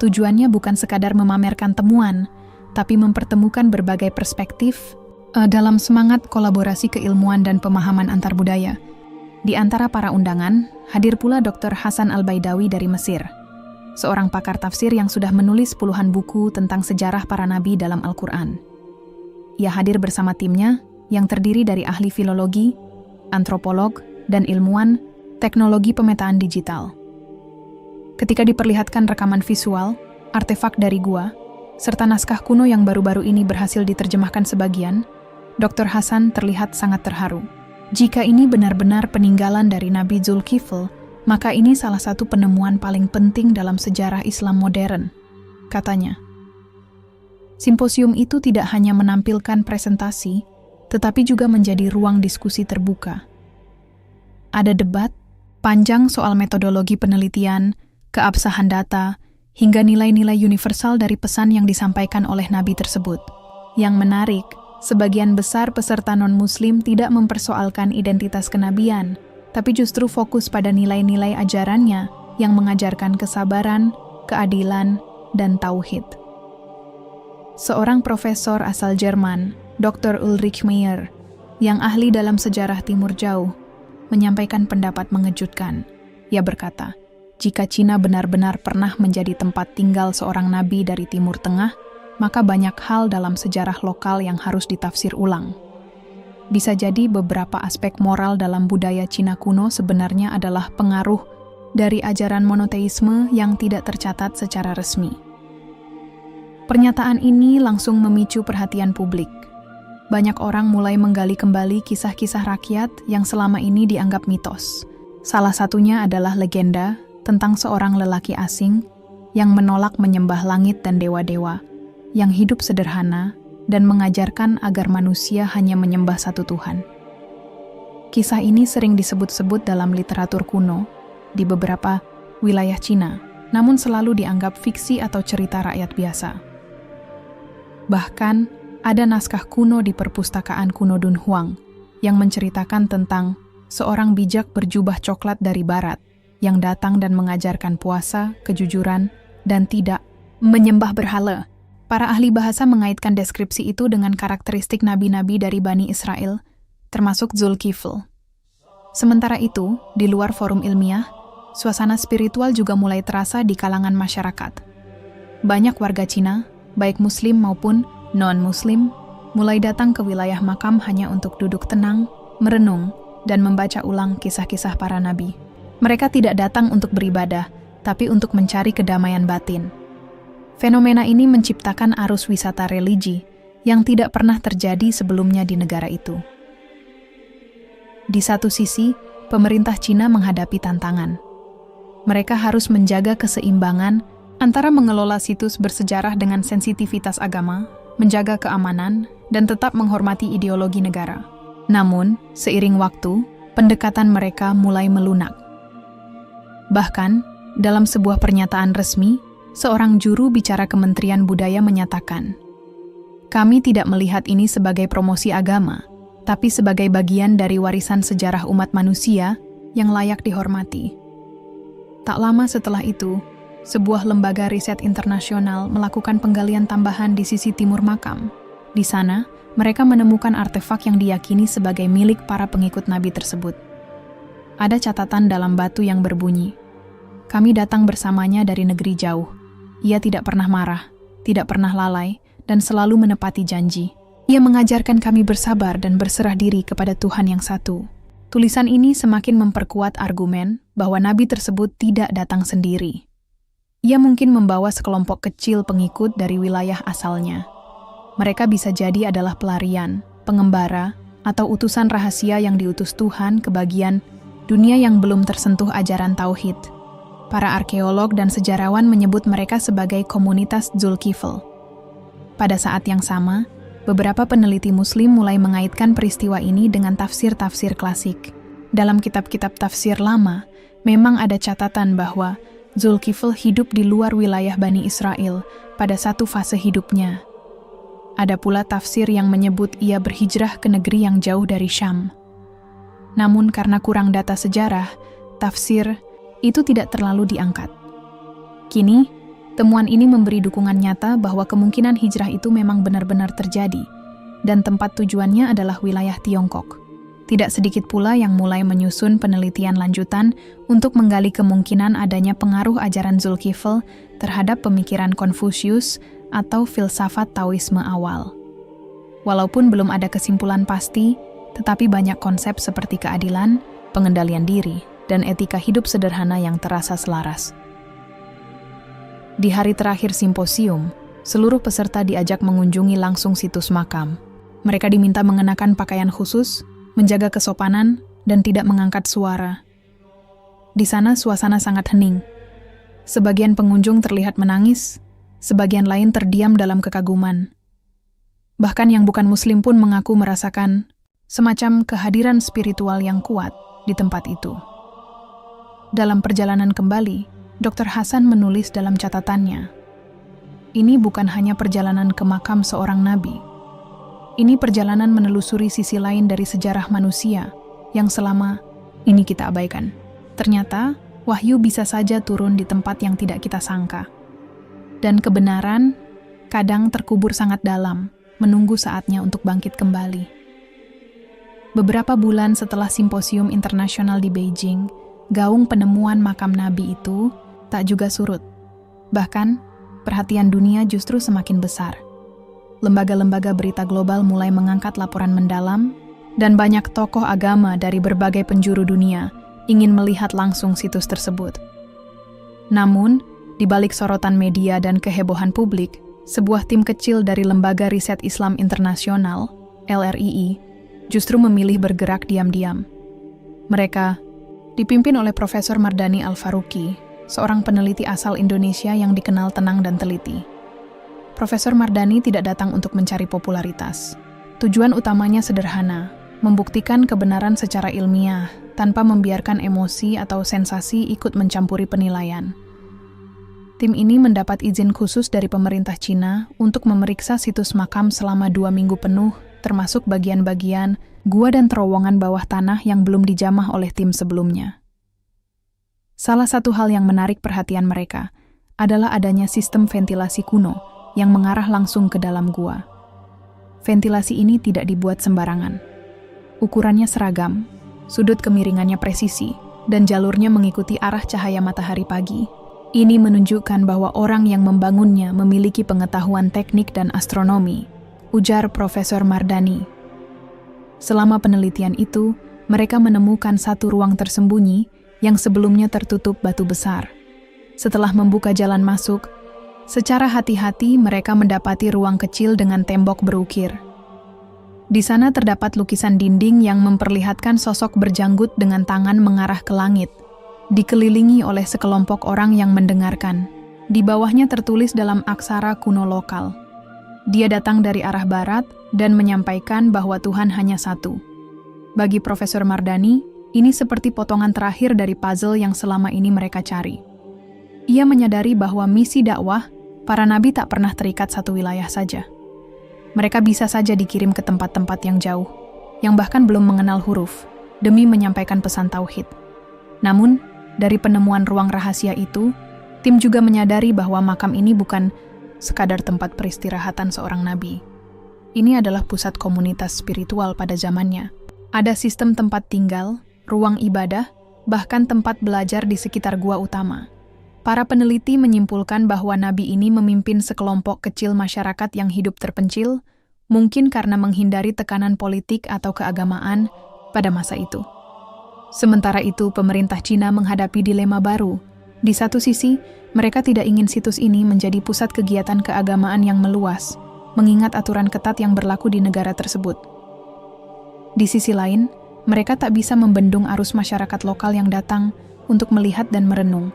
Tujuannya bukan sekadar memamerkan temuan, tapi mempertemukan berbagai perspektif dalam semangat kolaborasi keilmuan dan pemahaman antar budaya. Di antara para undangan, hadir pula Dr. Hasan Al-Baidawi dari Mesir, seorang pakar tafsir yang sudah menulis puluhan buku tentang sejarah para nabi dalam Al-Quran. Ia hadir bersama timnya yang terdiri dari ahli filologi, antropolog, dan ilmuwan teknologi pemetaan digital. Ketika diperlihatkan rekaman visual, artefak dari gua, serta naskah kuno yang baru-baru ini berhasil diterjemahkan sebagian, Dr. Hasan terlihat sangat terharu. Jika ini benar-benar peninggalan dari Nabi Zulkifl, maka ini salah satu penemuan paling penting dalam sejarah Islam modern, katanya. Simposium itu tidak hanya menampilkan presentasi, tetapi juga menjadi ruang diskusi terbuka. Ada debat panjang soal metodologi penelitian, keabsahan data, hingga nilai-nilai universal dari pesan yang disampaikan oleh Nabi tersebut. Yang menarik, sebagian besar peserta non-Muslim tidak mempersoalkan identitas kenabian, tapi justru fokus pada nilai-nilai ajarannya yang mengajarkan kesabaran, keadilan, dan tauhid. Seorang profesor asal Jerman, Dr. Ulrich Meyer, yang ahli dalam sejarah Timur Jauh, menyampaikan pendapat mengejutkan. Ia berkata, jika Cina benar-benar pernah menjadi tempat tinggal seorang nabi dari Timur Tengah, maka banyak hal dalam sejarah lokal yang harus ditafsir ulang. Bisa jadi beberapa aspek moral dalam budaya Cina kuno sebenarnya adalah pengaruh dari ajaran monoteisme yang tidak tercatat secara resmi. Pernyataan ini langsung memicu perhatian publik. banyak orang mulai menggali kembali kisah-kisah rakyat yang selama ini dianggap mitos. Salah satunya adalah legenda tentang seorang lelaki asing yang menolak menyembah langit dan dewa-dewa, yang hidup sederhana dan mengajarkan agar manusia hanya menyembah satu Tuhan. Kisah ini sering disebut-sebut dalam literatur kuno di beberapa wilayah Cina, namun selalu dianggap fiksi atau cerita rakyat biasa. Bahkan, ada naskah kuno di perpustakaan kuno Dunhuang yang menceritakan tentang seorang bijak berjubah coklat dari barat yang datang dan mengajarkan puasa, kejujuran, dan tidak menyembah berhala. Para ahli bahasa mengaitkan deskripsi itu dengan karakteristik nabi-nabi dari Bani Israel, termasuk Zulkifl. Sementara itu, di luar forum ilmiah, suasana spiritual juga mulai terasa di kalangan masyarakat. Banyak warga Cina, baik muslim maupun non-muslim, mulai datang ke wilayah makam hanya untuk duduk tenang, merenung, dan membaca ulang kisah-kisah para nabi. Mereka tidak datang untuk beribadah, tapi untuk mencari kedamaian batin. Fenomena ini menciptakan arus wisata religi yang tidak pernah terjadi sebelumnya di negara itu. Di satu sisi, pemerintah Cina menghadapi tantangan. Mereka harus menjaga keseimbangan antara mengelola situs bersejarah dengan sensitivitas agama, menjaga keamanan, dan tetap menghormati ideologi negara. Namun, seiring waktu, pendekatan mereka mulai melunak. Bahkan, dalam sebuah pernyataan resmi, seorang juru bicara Kementerian Budaya menyatakan, "Kami tidak melihat ini sebagai promosi agama, tapi sebagai bagian dari warisan sejarah umat manusia yang layak dihormati." Tak lama setelah itu, sebuah lembaga riset internasional melakukan penggalian tambahan di sisi timur makam. Di sana, mereka menemukan artefak yang diyakini sebagai milik para pengikut Nabi tersebut. Ada catatan dalam batu yang berbunyi, "Kami datang bersamanya dari negeri jauh. Ia tidak pernah marah, tidak pernah lalai, dan selalu menepati janji. Ia mengajarkan kami bersabar dan berserah diri kepada Tuhan yang satu." Tulisan ini semakin memperkuat argumen bahwa Nabi tersebut tidak datang sendiri. Ia mungkin membawa sekelompok kecil pengikut dari wilayah asalnya. Mereka bisa jadi adalah pelarian, pengembara, atau utusan rahasia yang diutus Tuhan ke bagian dunia yang belum tersentuh ajaran tauhid. Para arkeolog dan sejarawan menyebut mereka sebagai komunitas Zulkifl. Pada saat yang sama, beberapa peneliti Muslim mulai mengaitkan peristiwa ini dengan tafsir-tafsir klasik. Dalam kitab-kitab tafsir lama, memang ada catatan bahwa Zulkifl hidup di luar wilayah Bani Israel pada satu fase hidupnya. Ada pula tafsir yang menyebut ia berhijrah ke negeri yang jauh dari Syam. Namun karena kurang data sejarah, tafsir itu tidak terlalu diangkat. Kini, temuan ini memberi dukungan nyata bahwa kemungkinan hijrah itu memang benar-benar terjadi, dan tempat tujuannya adalah wilayah Tiongkok. Tidak sedikit pula yang mulai menyusun penelitian lanjutan untuk menggali kemungkinan adanya pengaruh ajaran Zulkifl terhadap pemikiran Konfusius atau filsafat Taoisme awal. Walaupun belum ada kesimpulan pasti, tetapi banyak konsep seperti keadilan, pengendalian diri, dan etika hidup sederhana yang terasa selaras. Di hari terakhir simposium, seluruh peserta diajak mengunjungi langsung situs makam. Mereka diminta mengenakan pakaian khusus, menjaga kesopanan, dan tidak mengangkat suara. Di sana suasana sangat hening. Sebagian pengunjung terlihat menangis, sebagian lain terdiam dalam kekaguman. Bahkan yang bukan muslim pun mengaku merasakan semacam kehadiran spiritual yang kuat di tempat itu. Dalam perjalanan kembali, Dr. Hasan menulis dalam catatannya, "Ini bukan hanya perjalanan ke makam seorang nabi. Ini perjalanan menelusuri sisi lain dari sejarah manusia yang selama ini kita abaikan. Ternyata, wahyu bisa saja turun di tempat yang tidak kita sangka. Dan kebenaran kadang terkubur sangat dalam, menunggu saatnya untuk bangkit kembali." Beberapa bulan setelah simposium internasional di Beijing, gaung penemuan makam Nabi itu tak juga surut. Bahkan, perhatian dunia justru semakin besar. Lembaga-lembaga berita global mulai mengangkat laporan mendalam, dan banyak tokoh agama dari berbagai penjuru dunia ingin melihat langsung situs tersebut. Namun, di balik sorotan media dan kehebohan publik, sebuah tim kecil dari Lembaga Riset Islam Internasional LRII, justru memilih bergerak diam-diam. Mereka dipimpin oleh Profesor Mardani Al-Faruqi, seorang peneliti asal Indonesia yang dikenal tenang dan teliti. Profesor Mardani tidak datang untuk mencari popularitas. Tujuan utamanya sederhana, membuktikan kebenaran secara ilmiah tanpa membiarkan emosi atau sensasi ikut mencampuri penilaian. Tim ini mendapat izin khusus dari pemerintah Cina untuk memeriksa situs makam selama 2 minggu penuh, termasuk bagian-bagian gua dan terowongan bawah tanah yang belum dijamah oleh tim sebelumnya. Salah satu hal yang menarik perhatian mereka adalah adanya sistem ventilasi kuno yang mengarah langsung ke dalam gua. Ventilasi ini tidak dibuat sembarangan. Ukurannya seragam, sudut kemiringannya presisi, dan jalurnya mengikuti arah cahaya matahari pagi. Ini menunjukkan bahwa orang yang membangunnya memiliki pengetahuan teknik dan astronomi, ujar Profesor Mardani. Selama penelitian itu, mereka menemukan satu ruang tersembunyi yang sebelumnya tertutup batu besar. Setelah membuka jalan masuk, secara hati-hati mereka mendapati ruang kecil dengan tembok berukir. Di sana terdapat lukisan dinding yang memperlihatkan sosok berjanggut dengan tangan mengarah ke langit, dikelilingi oleh sekelompok orang yang mendengarkan. Di bawahnya tertulis dalam aksara kuno lokal. Dia datang dari arah barat dan menyampaikan bahwa Tuhan hanya satu. Bagi Profesor Mardani, ini seperti potongan terakhir dari puzzle yang selama ini mereka cari. Ia menyadari bahwa misi dakwah, para nabi tak pernah terikat satu wilayah saja. Mereka bisa saja dikirim ke tempat-tempat yang jauh, yang bahkan belum mengenal huruf, demi menyampaikan pesan tauhid. Namun, dari penemuan ruang rahasia itu, tim juga menyadari bahwa makam ini bukan sekadar tempat peristirahatan seorang nabi. Ini adalah pusat komunitas spiritual pada zamannya. Ada sistem tempat tinggal, ruang ibadah, bahkan tempat belajar di sekitar gua utama. Para peneliti menyimpulkan bahwa nabi ini memimpin sekelompok kecil masyarakat yang hidup terpencil, mungkin karena menghindari tekanan politik atau keagamaan pada masa itu. Sementara itu, pemerintah Cina menghadapi dilema baru. Di satu sisi, mereka tidak ingin situs ini menjadi pusat kegiatan keagamaan yang meluas, mengingat aturan ketat yang berlaku di negara tersebut. Di sisi lain, mereka tak bisa membendung arus masyarakat lokal yang datang untuk melihat dan merenung.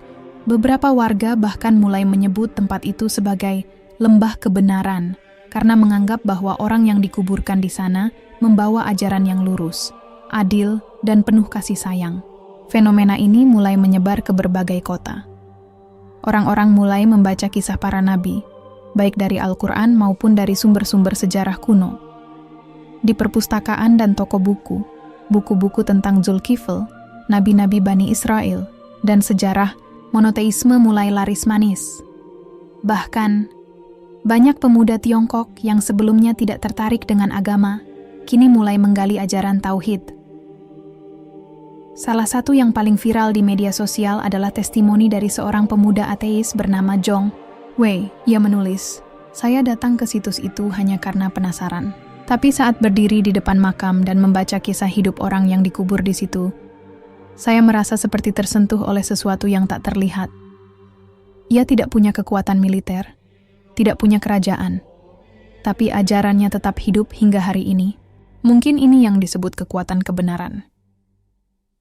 Beberapa warga bahkan mulai menyebut tempat itu sebagai lembah kebenaran, karena menganggap bahwa orang yang dikuburkan di sana membawa ajaran yang lurus, adil, dan penuh kasih sayang. Fenomena ini mulai menyebar ke berbagai kota. Orang-orang mulai membaca kisah para nabi, baik dari Al-Quran maupun dari sumber-sumber sejarah kuno. Di perpustakaan dan toko buku, buku-buku tentang Zulkifl, nabi-nabi Bani Israel, dan sejarah monoteisme mulai laris manis. Bahkan, banyak pemuda Tiongkok yang sebelumnya tidak tertarik dengan agama, kini mulai menggali ajaran tauhid. Salah satu yang paling viral di media sosial adalah testimoni dari seorang pemuda ateis bernama Zhong Wei. Ia menulis, "Saya datang ke situs itu hanya karena penasaran. Tapi saat berdiri di depan makam dan membaca kisah hidup orang yang dikubur di situ, saya merasa seperti tersentuh oleh sesuatu yang tak terlihat. Ia tidak punya kekuatan militer, tidak punya kerajaan, tapi ajarannya tetap hidup hingga hari ini. Mungkin ini yang disebut kekuatan kebenaran."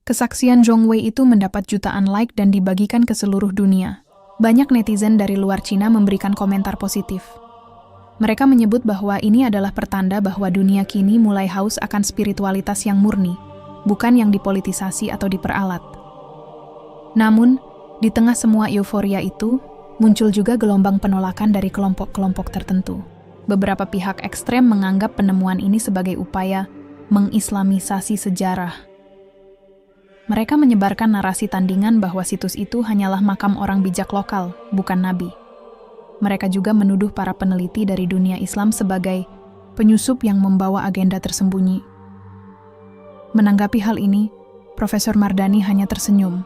Kesaksian Zhong Wei itu mendapat jutaan like dan dibagikan ke seluruh dunia. Banyak netizen dari luar Cina memberikan komentar positif. Mereka menyebut bahwa ini adalah pertanda bahwa dunia kini mulai haus akan spiritualitas yang murni, bukan yang dipolitisasi atau diperalat. Namun, di tengah semua euforia itu, muncul juga gelombang penolakan dari kelompok-kelompok tertentu. Beberapa pihak ekstrem menganggap penemuan ini sebagai upaya mengislamisasi sejarah. Mereka menyebarkan narasi tandingan bahwa situs itu hanyalah makam orang bijak lokal, bukan nabi. Mereka juga menuduh para peneliti dari dunia Islam sebagai penyusup yang membawa agenda tersembunyi. Menanggapi hal ini, Profesor Mardani hanya tersenyum.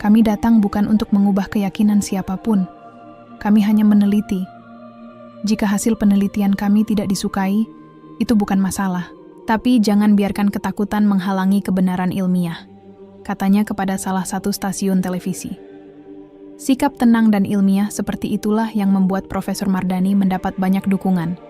"Kami datang bukan untuk mengubah keyakinan siapapun. Kami hanya meneliti. Jika hasil penelitian kami tidak disukai, itu bukan masalah. Tapi jangan biarkan ketakutan menghalangi kebenaran ilmiah," katanya kepada salah satu stasiun televisi. Sikap tenang dan ilmiah seperti itulah yang membuat Profesor Mardani mendapat banyak dukungan.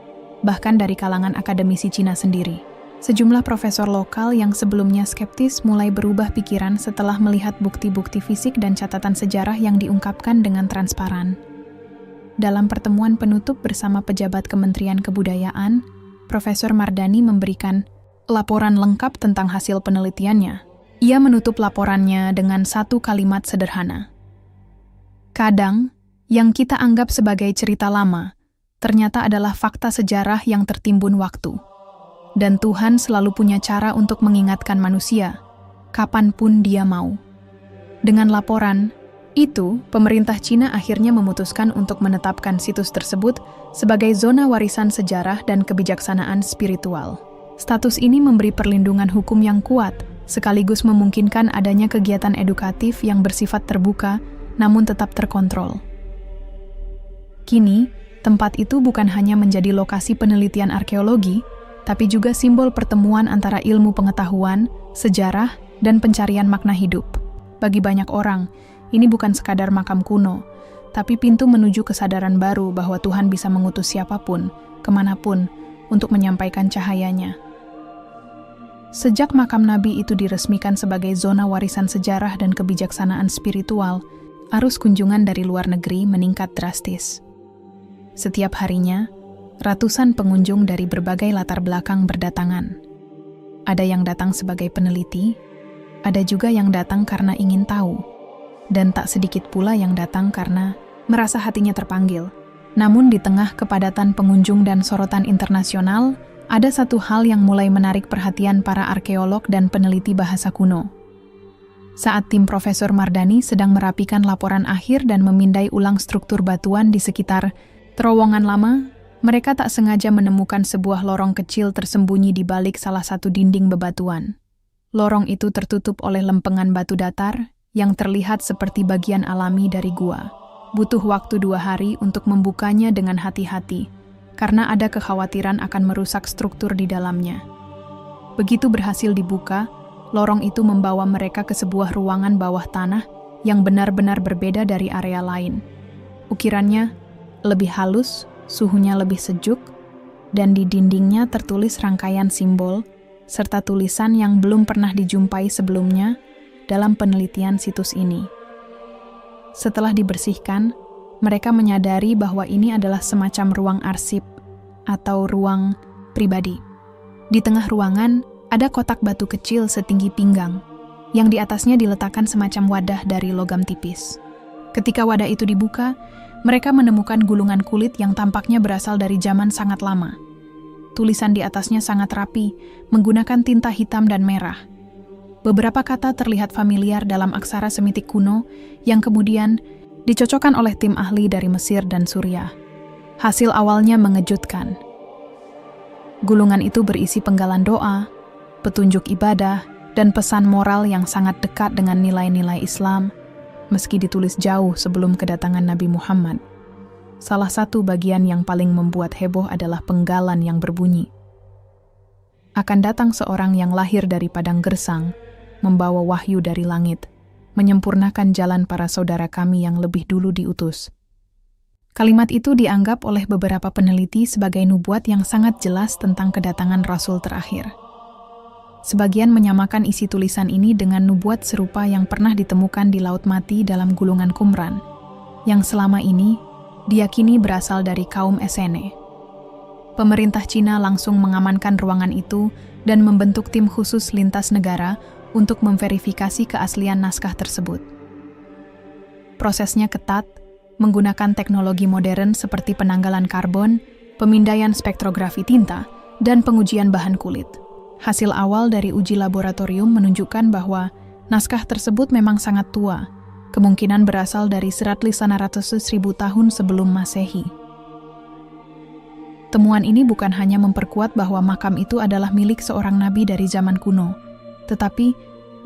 bahkan dari kalangan akademisi Cina sendiri. Sejumlah profesor lokal yang sebelumnya skeptis mulai berubah pikiran setelah melihat bukti-bukti fisik dan catatan sejarah yang diungkapkan dengan transparan. Dalam pertemuan penutup bersama pejabat Kementerian Kebudayaan, Profesor Mardani memberikan laporan lengkap tentang hasil penelitiannya. Ia menutup laporannya dengan satu kalimat sederhana. Kadang, yang kita anggap sebagai cerita lama, ternyata adalah fakta sejarah yang tertimbun waktu. Dan Tuhan selalu punya cara untuk mengingatkan manusia, kapanpun dia mau. Dengan laporan itu, pemerintah Cina akhirnya memutuskan untuk menetapkan situs tersebut sebagai zona warisan sejarah dan kebijaksanaan spiritual. Status ini memberi perlindungan hukum yang kuat, sekaligus memungkinkan adanya kegiatan edukatif yang bersifat terbuka, namun tetap terkontrol. Kini, tempat itu bukan hanya menjadi lokasi penelitian arkeologi, tapi juga simbol pertemuan antara ilmu pengetahuan, sejarah, dan pencarian makna hidup. Bagi banyak orang, ini bukan sekadar makam kuno, tapi pintu menuju kesadaran baru bahwa Tuhan bisa mengutus siapapun, kemanapun, untuk menyampaikan cahayanya. Sejak makam Nabi itu diresmikan sebagai zona warisan sejarah dan kebijaksanaan spiritual, arus kunjungan dari luar negeri meningkat drastis. Setiap harinya, ratusan pengunjung dari berbagai latar belakang berdatangan. Ada yang datang sebagai peneliti, ada juga yang datang karena ingin tahu, dan tak sedikit pula yang datang karena merasa hatinya terpanggil. Namun di tengah kepadatan pengunjung dan sorotan internasional, ada satu hal yang mulai menarik perhatian para arkeolog dan peneliti bahasa kuno. Saat tim Profesor Mardani sedang merapikan laporan akhir dan memindai ulang struktur batuan di sekitar terowongan lama, mereka tak sengaja menemukan sebuah lorong kecil tersembunyi di balik salah satu dinding bebatuan. Lorong itu tertutup oleh lempengan batu datar yang terlihat seperti bagian alami dari gua. Butuh waktu 2 hari untuk membukanya dengan hati-hati, karena ada kekhawatiran akan merusak struktur di dalamnya. Begitu berhasil dibuka, lorong itu membawa mereka ke sebuah ruangan bawah tanah yang benar-benar berbeda dari area lain. Ukirannya lebih halus, suhunya lebih sejuk, dan di dindingnya tertulis rangkaian simbol serta tulisan yang belum pernah dijumpai sebelumnya dalam penelitian situs ini. Setelah dibersihkan, mereka menyadari bahwa ini adalah semacam ruang arsip atau ruang pribadi. Di tengah ruangan, ada kotak batu kecil setinggi pinggang, yang di atasnya diletakkan semacam wadah dari logam tipis. Ketika wadah itu dibuka, mereka menemukan gulungan kulit yang tampaknya berasal dari zaman sangat lama. Tulisan di atasnya sangat rapi, menggunakan tinta hitam dan merah. Beberapa kata terlihat familiar dalam aksara Semitik kuno yang kemudian dicocokkan oleh tim ahli dari Mesir dan Suriah. Hasil awalnya mengejutkan. Gulungan itu berisi penggalan doa, petunjuk ibadah, dan pesan moral yang sangat dekat dengan nilai-nilai Islam, meski ditulis jauh sebelum kedatangan Nabi Muhammad. Salah satu bagian yang paling membuat heboh adalah penggalan yang berbunyi, "Akan datang seorang yang lahir dari padang gersang, membawa wahyu dari langit, menyempurnakan jalan para saudara kami yang lebih dulu diutus." Kalimat itu dianggap oleh beberapa peneliti sebagai nubuat yang sangat jelas tentang kedatangan Rasul terakhir. Sebagian menyamakan isi tulisan ini dengan nubuat serupa yang pernah ditemukan di Laut Mati dalam gulungan Qumran, yang selama ini diyakini berasal dari kaum Essene. Pemerintah Cina langsung mengamankan ruangan itu dan membentuk tim khusus lintas negara untuk memverifikasi keaslian naskah tersebut. Prosesnya ketat, menggunakan teknologi modern seperti penanggalan karbon, pemindaian spektrografi tinta, dan pengujian bahan kulit. Hasil awal dari uji laboratorium menunjukkan bahwa naskah tersebut memang sangat tua, kemungkinan berasal dari serat lisan 100.000 tahun sebelum Masehi. Temuan ini bukan hanya memperkuat bahwa makam itu adalah milik seorang nabi dari zaman kuno, tetapi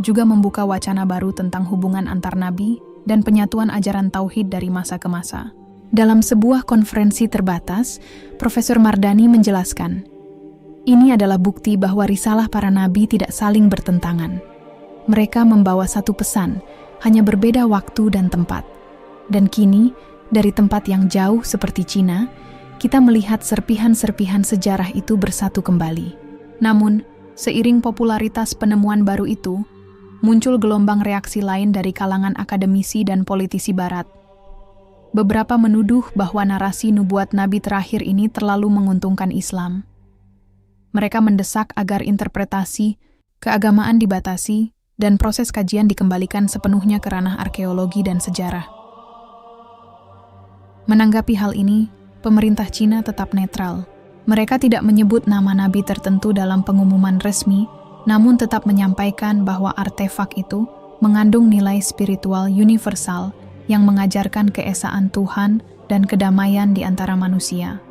juga membuka wacana baru tentang hubungan antar nabi dan penyatuan ajaran tauhid dari masa ke masa. Dalam sebuah konferensi terbatas, Profesor Mardani menjelaskan, ini adalah bukti bahwa risalah para nabi tidak saling bertentangan. Mereka membawa satu pesan, hanya berbeda waktu dan tempat. Dan kini, dari tempat yang jauh seperti Cina, kita melihat serpihan-serpihan sejarah itu bersatu kembali. Namun, seiring popularitas penemuan baru itu, muncul gelombang reaksi lain dari kalangan akademisi dan politisi barat. Beberapa menuduh bahwa narasi nubuat Nabi terakhir ini terlalu menguntungkan Islam. Mereka mendesak agar interpretasi keagamaan dibatasi dan proses kajian dikembalikan sepenuhnya ke ranah arkeologi dan sejarah. Menanggapi hal ini, pemerintah Cina tetap netral. Mereka tidak menyebut nama nabi tertentu dalam pengumuman resmi, namun tetap menyampaikan bahwa artefak itu mengandung nilai spiritual universal yang mengajarkan keesaan Tuhan dan kedamaian di antara manusia.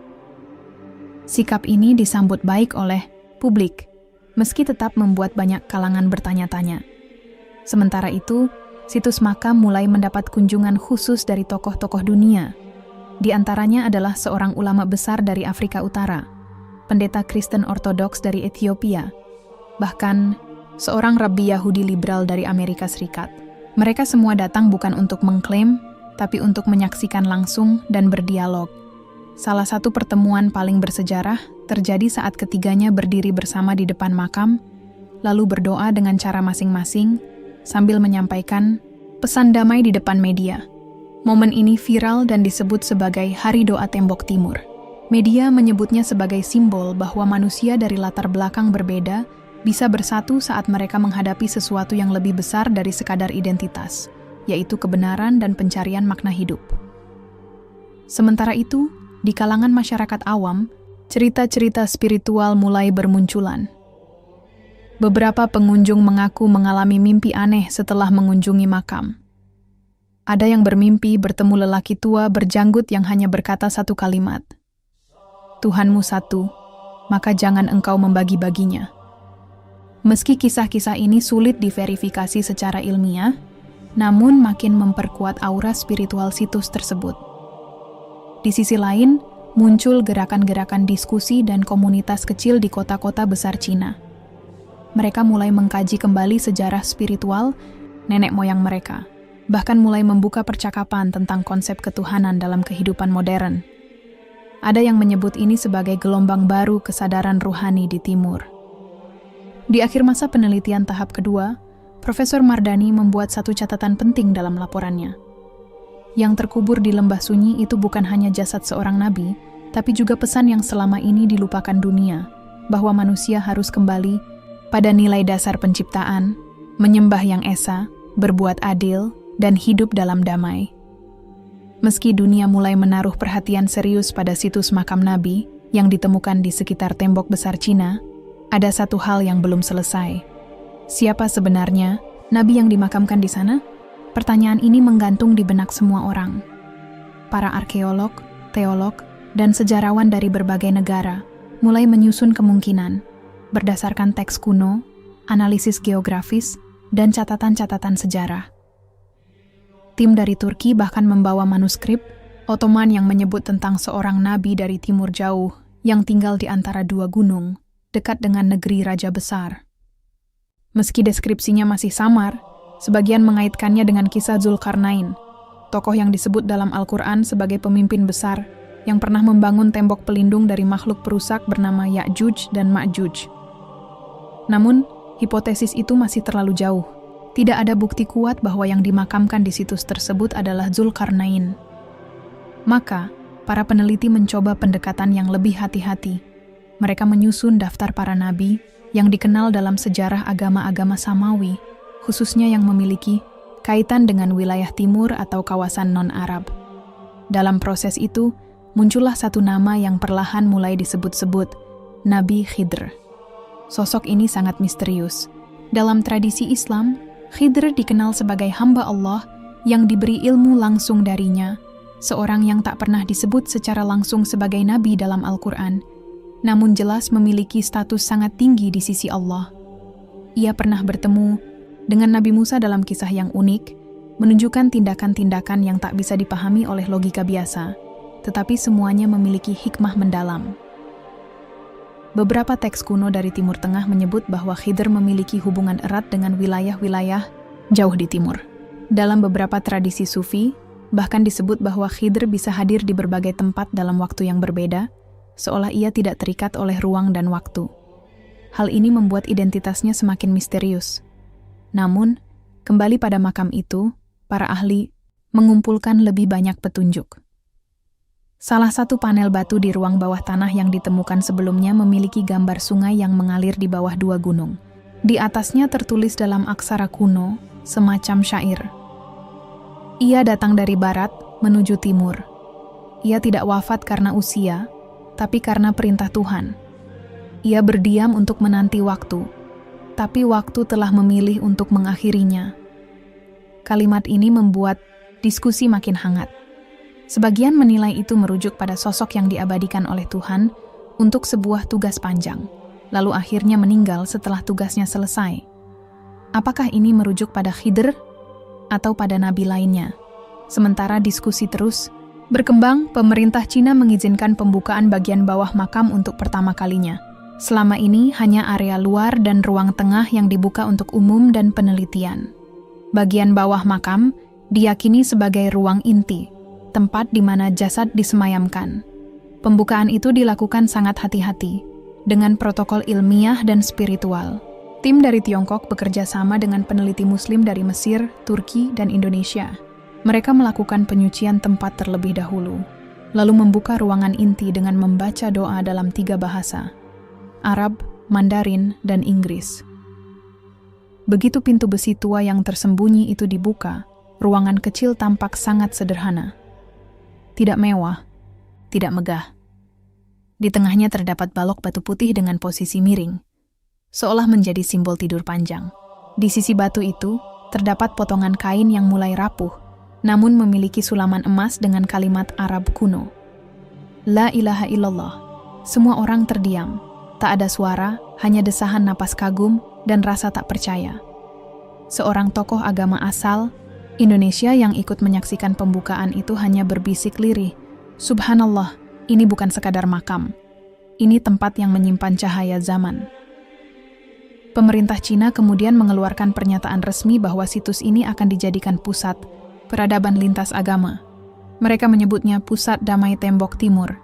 Sikap ini disambut baik oleh publik, meski tetap membuat banyak kalangan bertanya-tanya. Sementara itu, situs makam mulai mendapat kunjungan khusus dari tokoh-tokoh dunia. Di antaranya adalah seorang ulama besar dari Afrika Utara, pendeta Kristen Ortodoks dari Ethiopia, bahkan seorang rabbi Yahudi liberal dari Amerika Serikat. Mereka semua datang bukan untuk mengklaim, tapi untuk menyaksikan langsung dan berdialog. Salah satu pertemuan paling bersejarah terjadi saat ketiganya berdiri bersama di depan makam, lalu berdoa dengan cara masing-masing, sambil menyampaikan pesan damai di depan media. Momen ini viral dan disebut sebagai Hari Doa Tembok Timur. Media menyebutnya sebagai simbol bahwa manusia dari latar belakang berbeda bisa bersatu saat mereka menghadapi sesuatu yang lebih besar dari sekadar identitas, yaitu kebenaran dan pencarian makna hidup. Sementara itu, di kalangan masyarakat awam, cerita-cerita spiritual mulai bermunculan. Beberapa pengunjung mengaku mengalami mimpi aneh setelah mengunjungi makam. Ada yang bermimpi bertemu lelaki tua berjanggut yang hanya berkata satu kalimat, "Tuhanmu satu, maka jangan engkau membagi-baginya." Meski kisah-kisah ini sulit diverifikasi secara ilmiah, namun makin memperkuat aura spiritual situs tersebut. Di sisi lain, muncul gerakan-gerakan diskusi dan komunitas kecil di kota-kota besar Cina. Mereka mulai mengkaji kembali sejarah spiritual nenek moyang mereka, bahkan mulai membuka percakapan tentang konsep ketuhanan dalam kehidupan modern. Ada yang menyebut ini sebagai gelombang baru kesadaran ruhani di Timur. Di akhir masa penelitian tahap kedua, Profesor Mardani membuat satu catatan penting dalam laporannya. Yang terkubur di lembah sunyi itu bukan hanya jasad seorang nabi, tapi juga pesan yang selama ini dilupakan dunia, bahwa manusia harus kembali pada nilai dasar penciptaan, menyembah Yang Esa, berbuat adil, dan hidup dalam damai. Meski dunia mulai menaruh perhatian serius pada situs makam nabi yang ditemukan di sekitar tembok besar Cina, ada satu hal yang belum selesai. Siapa sebenarnya nabi yang dimakamkan di sana? Pertanyaan ini menggantung di benak semua orang. Para arkeolog, teolog, dan sejarawan dari berbagai negara mulai menyusun kemungkinan berdasarkan teks kuno, analisis geografis, dan catatan-catatan sejarah. Tim dari Turki bahkan membawa manuskrip Ottoman yang menyebut tentang seorang nabi dari timur jauh yang tinggal di antara dua gunung, dekat dengan negeri Raja Besar. Meski deskripsinya masih samar, sebagian mengaitkannya dengan kisah Zulkarnain, tokoh yang disebut dalam Al-Quran sebagai pemimpin besar yang pernah membangun tembok pelindung dari makhluk perusak bernama Ya'juj dan Ma'juj. Namun, hipotesis itu masih terlalu jauh. Tidak ada bukti kuat bahwa yang dimakamkan di situs tersebut adalah Zulkarnain. Maka, para peneliti mencoba pendekatan yang lebih hati-hati. Mereka menyusun daftar para nabi yang dikenal dalam sejarah agama-agama Samawi, khususnya yang memiliki kaitan dengan wilayah timur atau kawasan non-Arab. Dalam proses itu, muncullah satu nama yang perlahan mulai disebut-sebut, Nabi Khidr. Sosok ini sangat misterius. Dalam tradisi Islam, Khidr dikenal sebagai hamba Allah yang diberi ilmu langsung darinya, seorang yang tak pernah disebut secara langsung sebagai nabi dalam Al-Quran, namun jelas memiliki status sangat tinggi di sisi Allah. Ia pernah bertemu dengan Nabi Musa dalam kisah yang unik, menunjukkan tindakan-tindakan yang tak bisa dipahami oleh logika biasa, tetapi semuanya memiliki hikmah mendalam. Beberapa teks kuno dari Timur Tengah menyebut bahwa Khidr memiliki hubungan erat dengan wilayah-wilayah jauh di timur. Dalam beberapa tradisi Sufi, Bahkan disebut bahwa Khidr bisa hadir di berbagai tempat dalam waktu yang berbeda, seolah ia tidak terikat oleh ruang dan waktu. Hal ini membuat identitasnya semakin misterius. Namun, kembali pada makam itu, para ahli mengumpulkan lebih banyak petunjuk. Salah satu panel batu di ruang bawah tanah yang ditemukan sebelumnya memiliki gambar sungai yang mengalir di bawah dua gunung. Di atasnya tertulis dalam aksara kuno, semacam syair. Ia datang dari barat menuju timur. Ia tidak wafat karena usia, tapi karena perintah Tuhan. Ia berdiam untuk menanti waktu, tapi waktu telah memilih untuk mengakhirinya. Kalimat ini membuat diskusi makin hangat. Sebagian menilai itu merujuk pada sosok yang diabadikan oleh Tuhan untuk sebuah tugas panjang, lalu akhirnya meninggal setelah tugasnya selesai. Apakah ini merujuk pada Khidr atau pada nabi lainnya? Sementara diskusi terus berkembang, pemerintah Cina mengizinkan pembukaan bagian bawah makam untuk pertama kalinya. Selama ini hanya area luar dan ruang tengah yang dibuka untuk umum dan penelitian. Bagian bawah makam diyakini sebagai ruang inti, tempat di mana jasad disemayamkan. Pembukaan itu dilakukan sangat hati-hati, dengan protokol ilmiah dan spiritual. Tim dari Tiongkok bekerja sama dengan peneliti Muslim dari Mesir, Turki, dan Indonesia. Mereka melakukan penyucian tempat terlebih dahulu, lalu membuka ruangan inti dengan membaca doa dalam 3 bahasa, Arab, Mandarin, dan Inggris. Begitu pintu besi tua yang tersembunyi itu dibuka, ruangan kecil tampak sangat sederhana. Tidak mewah, tidak megah. Di tengahnya terdapat balok batu putih dengan posisi miring, seolah menjadi simbol tidur panjang. Di sisi batu itu, terdapat potongan kain yang mulai rapuh, namun memiliki sulaman emas dengan kalimat Arab kuno. La ilaha illallah. Semua orang terdiam. Tak ada suara, hanya desahan napas kagum dan rasa tak percaya. Seorang tokoh agama asal Indonesia yang ikut menyaksikan pembukaan itu hanya berbisik lirih, "Subhanallah, ini bukan sekadar makam. Ini tempat yang menyimpan cahaya zaman." Pemerintah Cina kemudian mengeluarkan pernyataan resmi bahwa situs ini akan dijadikan pusat peradaban lintas agama. Mereka menyebutnya Pusat Damai Tembok Timur.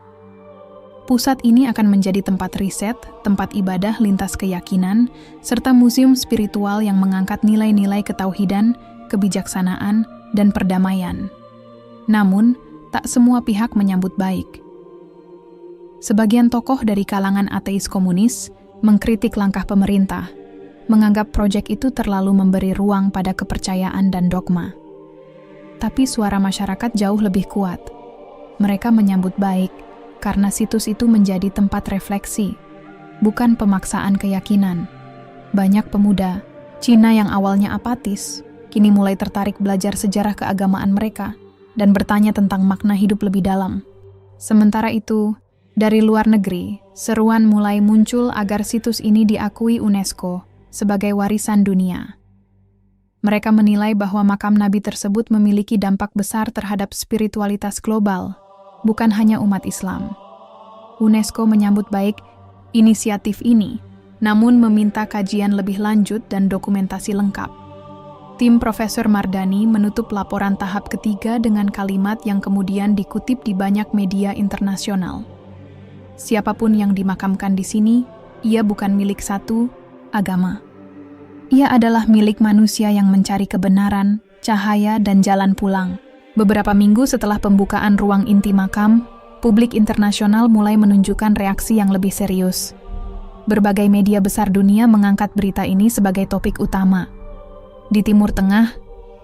Pusat ini akan menjadi tempat riset, tempat ibadah lintas keyakinan, serta museum spiritual yang mengangkat nilai-nilai ketauhidan, kebijaksanaan, dan perdamaian. Namun, tak semua pihak menyambut baik. Sebagian tokoh dari kalangan ateis komunis mengkritik langkah pemerintah, menganggap proyek itu terlalu memberi ruang pada kepercayaan dan dogma. Tapi suara masyarakat jauh lebih kuat. Mereka menyambut baik karena situs itu menjadi tempat refleksi, bukan pemaksaan keyakinan. Banyak pemuda Cina yang awalnya apatis, kini mulai tertarik belajar sejarah keagamaan mereka dan bertanya tentang makna hidup lebih dalam. Sementara itu, dari luar negeri, seruan mulai muncul agar situs ini diakui UNESCO sebagai warisan dunia. Mereka menilai bahwa makam Nabi tersebut memiliki dampak besar terhadap spiritualitas global, bukan hanya umat Islam. UNESCO menyambut baik inisiatif ini, namun meminta kajian lebih lanjut dan dokumentasi lengkap. Tim Profesor Mardani menutup laporan tahap ketiga dengan kalimat yang kemudian dikutip di banyak media internasional. Siapapun yang dimakamkan di sini, ia bukan milik satu agama. Ia adalah milik manusia yang mencari kebenaran, cahaya, dan jalan pulang. Beberapa minggu setelah pembukaan ruang inti makam, publik internasional mulai menunjukkan reaksi yang lebih serius. Berbagai media besar dunia mengangkat berita ini sebagai topik utama. Di Timur Tengah,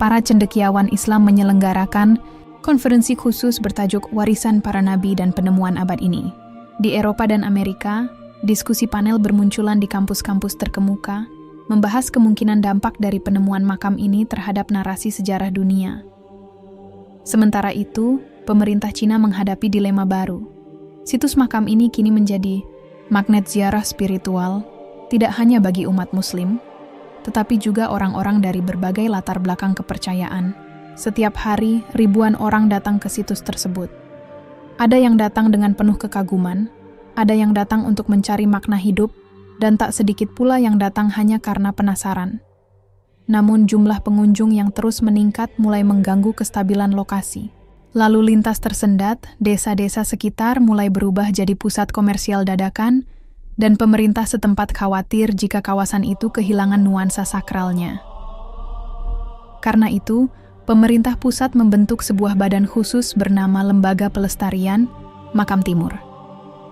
para cendekiawan Islam menyelenggarakan konferensi khusus bertajuk Warisan Para Nabi dan Penemuan Abad Ini. Di Eropa dan Amerika, diskusi panel bermunculan di kampus-kampus terkemuka, membahas kemungkinan dampak dari penemuan makam ini terhadap narasi sejarah dunia. Sementara itu, pemerintah Cina menghadapi dilema baru. Situs makam ini kini menjadi magnet ziarah spiritual, tidak hanya bagi umat Muslim, tetapi juga orang-orang dari berbagai latar belakang kepercayaan. Setiap hari, ribuan orang datang ke situs tersebut. Ada yang datang dengan penuh kekaguman, ada yang datang untuk mencari makna hidup, dan tak sedikit pula yang datang hanya karena penasaran. Namun jumlah pengunjung yang terus meningkat mulai mengganggu kestabilan lokasi. Lalu lintas tersendat, desa-desa sekitar mulai berubah jadi pusat komersial dadakan, dan pemerintah setempat khawatir jika kawasan itu kehilangan nuansa sakralnya. Karena itu, pemerintah pusat membentuk sebuah badan khusus bernama Lembaga Pelestarian Makam Timur.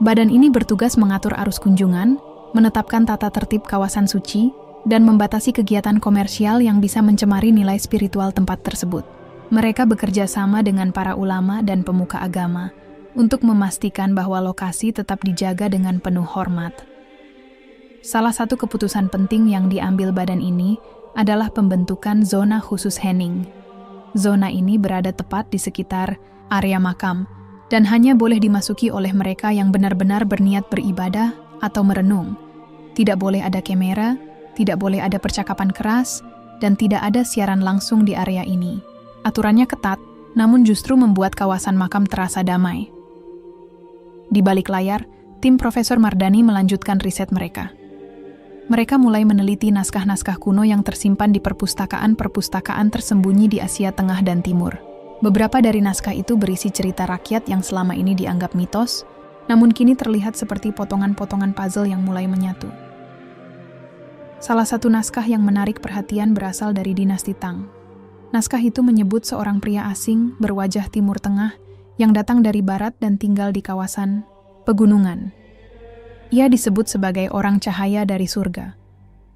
Badan ini bertugas mengatur arus kunjungan, menetapkan tata tertib kawasan suci, dan membatasi kegiatan komersial yang bisa mencemari nilai spiritual tempat tersebut. Mereka bekerja sama dengan para ulama dan pemuka agama untuk memastikan bahwa lokasi tetap dijaga dengan penuh hormat. Salah satu keputusan penting yang diambil badan ini adalah pembentukan zona khusus hening. Zona ini berada tepat di sekitar area makam dan hanya boleh dimasuki oleh mereka yang benar-benar berniat beribadah atau merenung. Tidak boleh ada kamera, tidak boleh ada percakapan keras, dan tidak ada siaran langsung di area ini. Aturannya ketat, namun justru membuat kawasan makam terasa damai. Di balik layar, tim Profesor Mardani melanjutkan riset mereka. Mereka mulai meneliti naskah-naskah kuno yang tersimpan di perpustakaan-perpustakaan tersembunyi di Asia Tengah dan Timur. Beberapa dari naskah itu berisi cerita rakyat yang selama ini dianggap mitos, namun kini terlihat seperti potongan-potongan puzzle yang mulai menyatu. Salah satu naskah yang menarik perhatian berasal dari dinasti Tang. Naskah itu menyebut seorang pria asing berwajah Timur Tengah yang datang dari barat dan tinggal di kawasan pegunungan. Ia disebut sebagai orang cahaya dari surga.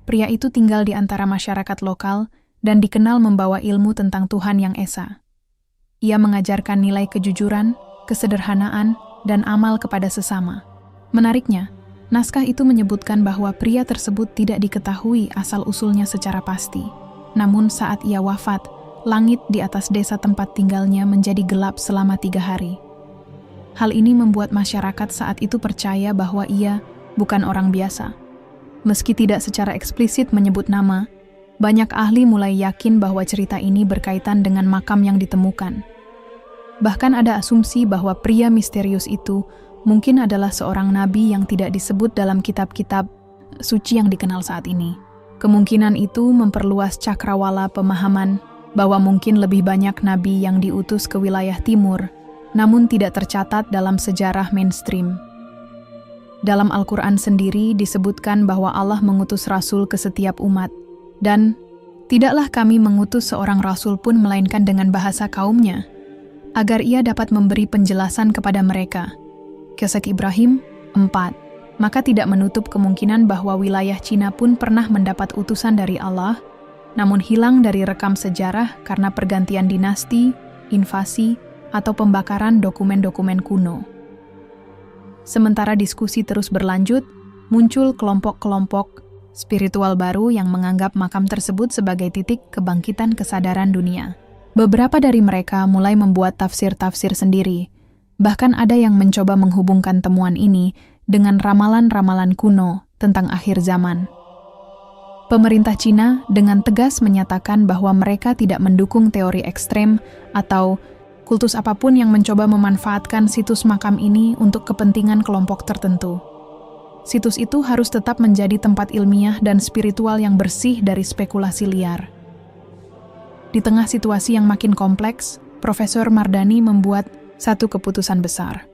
Pria itu tinggal di antara masyarakat lokal dan dikenal membawa ilmu tentang Tuhan Yang Esa. Ia mengajarkan nilai kejujuran, kesederhanaan, dan amal kepada sesama. Menariknya, naskah itu menyebutkan bahwa pria tersebut tidak diketahui asal-usulnya secara pasti. Namun saat ia wafat, langit di atas desa tempat tinggalnya menjadi gelap selama 3 hari. Hal ini membuat masyarakat saat itu percaya bahwa ia bukan orang biasa. Meski tidak secara eksplisit menyebut nama, banyak ahli mulai yakin bahwa cerita ini berkaitan dengan makam yang ditemukan. Bahkan ada asumsi bahwa pria misterius itu mungkin adalah seorang nabi yang tidak disebut dalam kitab-kitab suci yang dikenal saat ini. Kemungkinan itu memperluas cakrawala pemahaman bahwa mungkin lebih banyak nabi yang diutus ke wilayah timur, namun tidak tercatat dalam sejarah mainstream. Dalam Al-Quran sendiri disebutkan bahwa Allah mengutus rasul ke setiap umat, dan tidaklah kami mengutus seorang rasul pun melainkan dengan bahasa kaumnya, agar ia dapat memberi penjelasan kepada mereka. Kisah Ibrahim 4. Maka tidak menutup kemungkinan bahwa wilayah Cina pun pernah mendapat utusan dari Allah, namun hilang dari rekam sejarah karena pergantian dinasti, invasi, atau pembakaran dokumen-dokumen kuno. Sementara diskusi terus berlanjut, muncul kelompok-kelompok spiritual baru yang menganggap makam tersebut sebagai titik kebangkitan kesadaran dunia. Beberapa dari mereka mulai membuat tafsir-tafsir sendiri. Bahkan ada yang mencoba menghubungkan temuan ini dengan ramalan-ramalan kuno tentang akhir zaman. Pemerintah Cina dengan tegas menyatakan bahwa mereka tidak mendukung teori ekstrem atau kultus apapun yang mencoba memanfaatkan situs makam ini untuk kepentingan kelompok tertentu. Situs itu harus tetap menjadi tempat ilmiah dan spiritual yang bersih dari spekulasi liar. Di tengah situasi yang makin kompleks, Profesor Mardani membuat satu keputusan besar.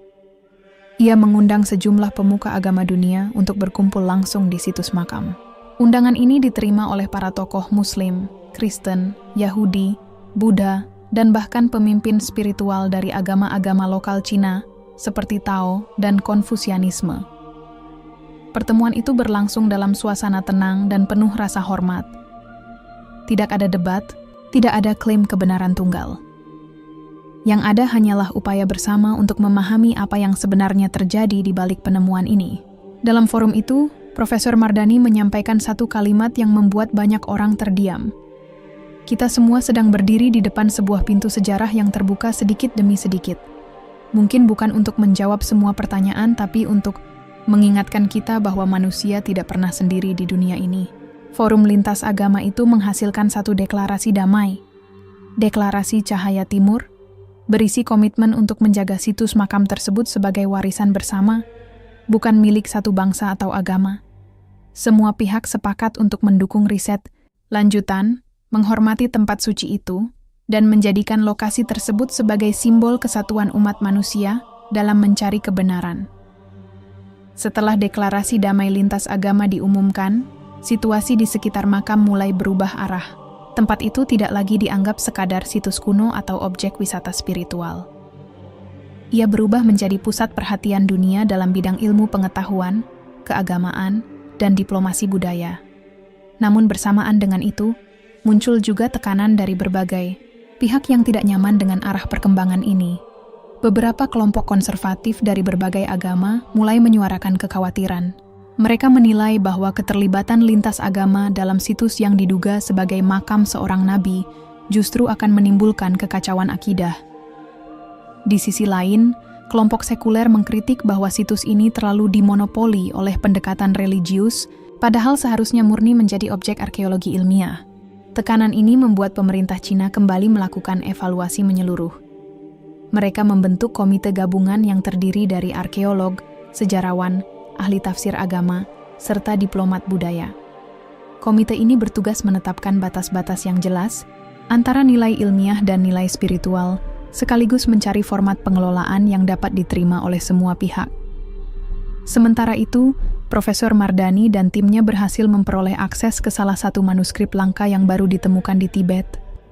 Ia mengundang sejumlah pemuka agama dunia untuk berkumpul langsung di situs makam. Undangan ini diterima oleh para tokoh Muslim, Kristen, Yahudi, Buddha, dan bahkan pemimpin spiritual dari agama-agama lokal Cina seperti Tao dan Konfusianisme. Pertemuan itu berlangsung dalam suasana tenang dan penuh rasa hormat. Tidak ada debat, tidak ada klaim kebenaran tunggal. Yang ada hanyalah upaya bersama untuk memahami apa yang sebenarnya terjadi di balik penemuan ini. Dalam forum itu, Profesor Mardani menyampaikan satu kalimat yang membuat banyak orang terdiam. Kita semua sedang berdiri di depan sebuah pintu sejarah yang terbuka sedikit demi sedikit. Mungkin bukan untuk menjawab semua pertanyaan, tapi untuk mengingatkan kita bahwa manusia tidak pernah sendiri di dunia ini. Forum lintas agama itu menghasilkan satu deklarasi damai. Deklarasi Cahaya Timur, berisi komitmen untuk menjaga situs makam tersebut sebagai warisan bersama, bukan milik satu bangsa atau agama. Semua pihak sepakat untuk mendukung riset lanjutan, menghormati tempat suci itu, dan menjadikan lokasi tersebut sebagai simbol kesatuan umat manusia dalam mencari kebenaran. Setelah deklarasi damai lintas agama diumumkan, situasi di sekitar makam mulai berubah arah. Tempat itu tidak lagi dianggap sekadar situs kuno atau objek wisata spiritual. Ia berubah menjadi pusat perhatian dunia dalam bidang ilmu pengetahuan, keagamaan, dan diplomasi budaya. Namun bersamaan dengan itu, muncul juga tekanan dari berbagai pihak yang tidak nyaman dengan arah perkembangan ini. Beberapa kelompok konservatif dari berbagai agama mulai menyuarakan kekhawatiran. Mereka menilai bahwa keterlibatan lintas agama dalam situs yang diduga sebagai makam seorang nabi justru akan menimbulkan kekacauan akidah. Di sisi lain, kelompok sekuler mengkritik bahwa situs ini terlalu dimonopoli oleh pendekatan religius, padahal seharusnya murni menjadi objek arkeologi ilmiah. Tekanan ini membuat pemerintah Cina kembali melakukan evaluasi menyeluruh. Mereka membentuk komite gabungan yang terdiri dari arkeolog, sejarawan, ahli tafsir agama, serta diplomat budaya. Komite ini bertugas menetapkan batas-batas yang jelas antara nilai ilmiah dan nilai spiritual, sekaligus mencari format pengelolaan yang dapat diterima oleh semua pihak. Sementara itu, Profesor Mardani dan timnya berhasil memperoleh akses ke salah satu manuskrip langka yang baru ditemukan di Tibet.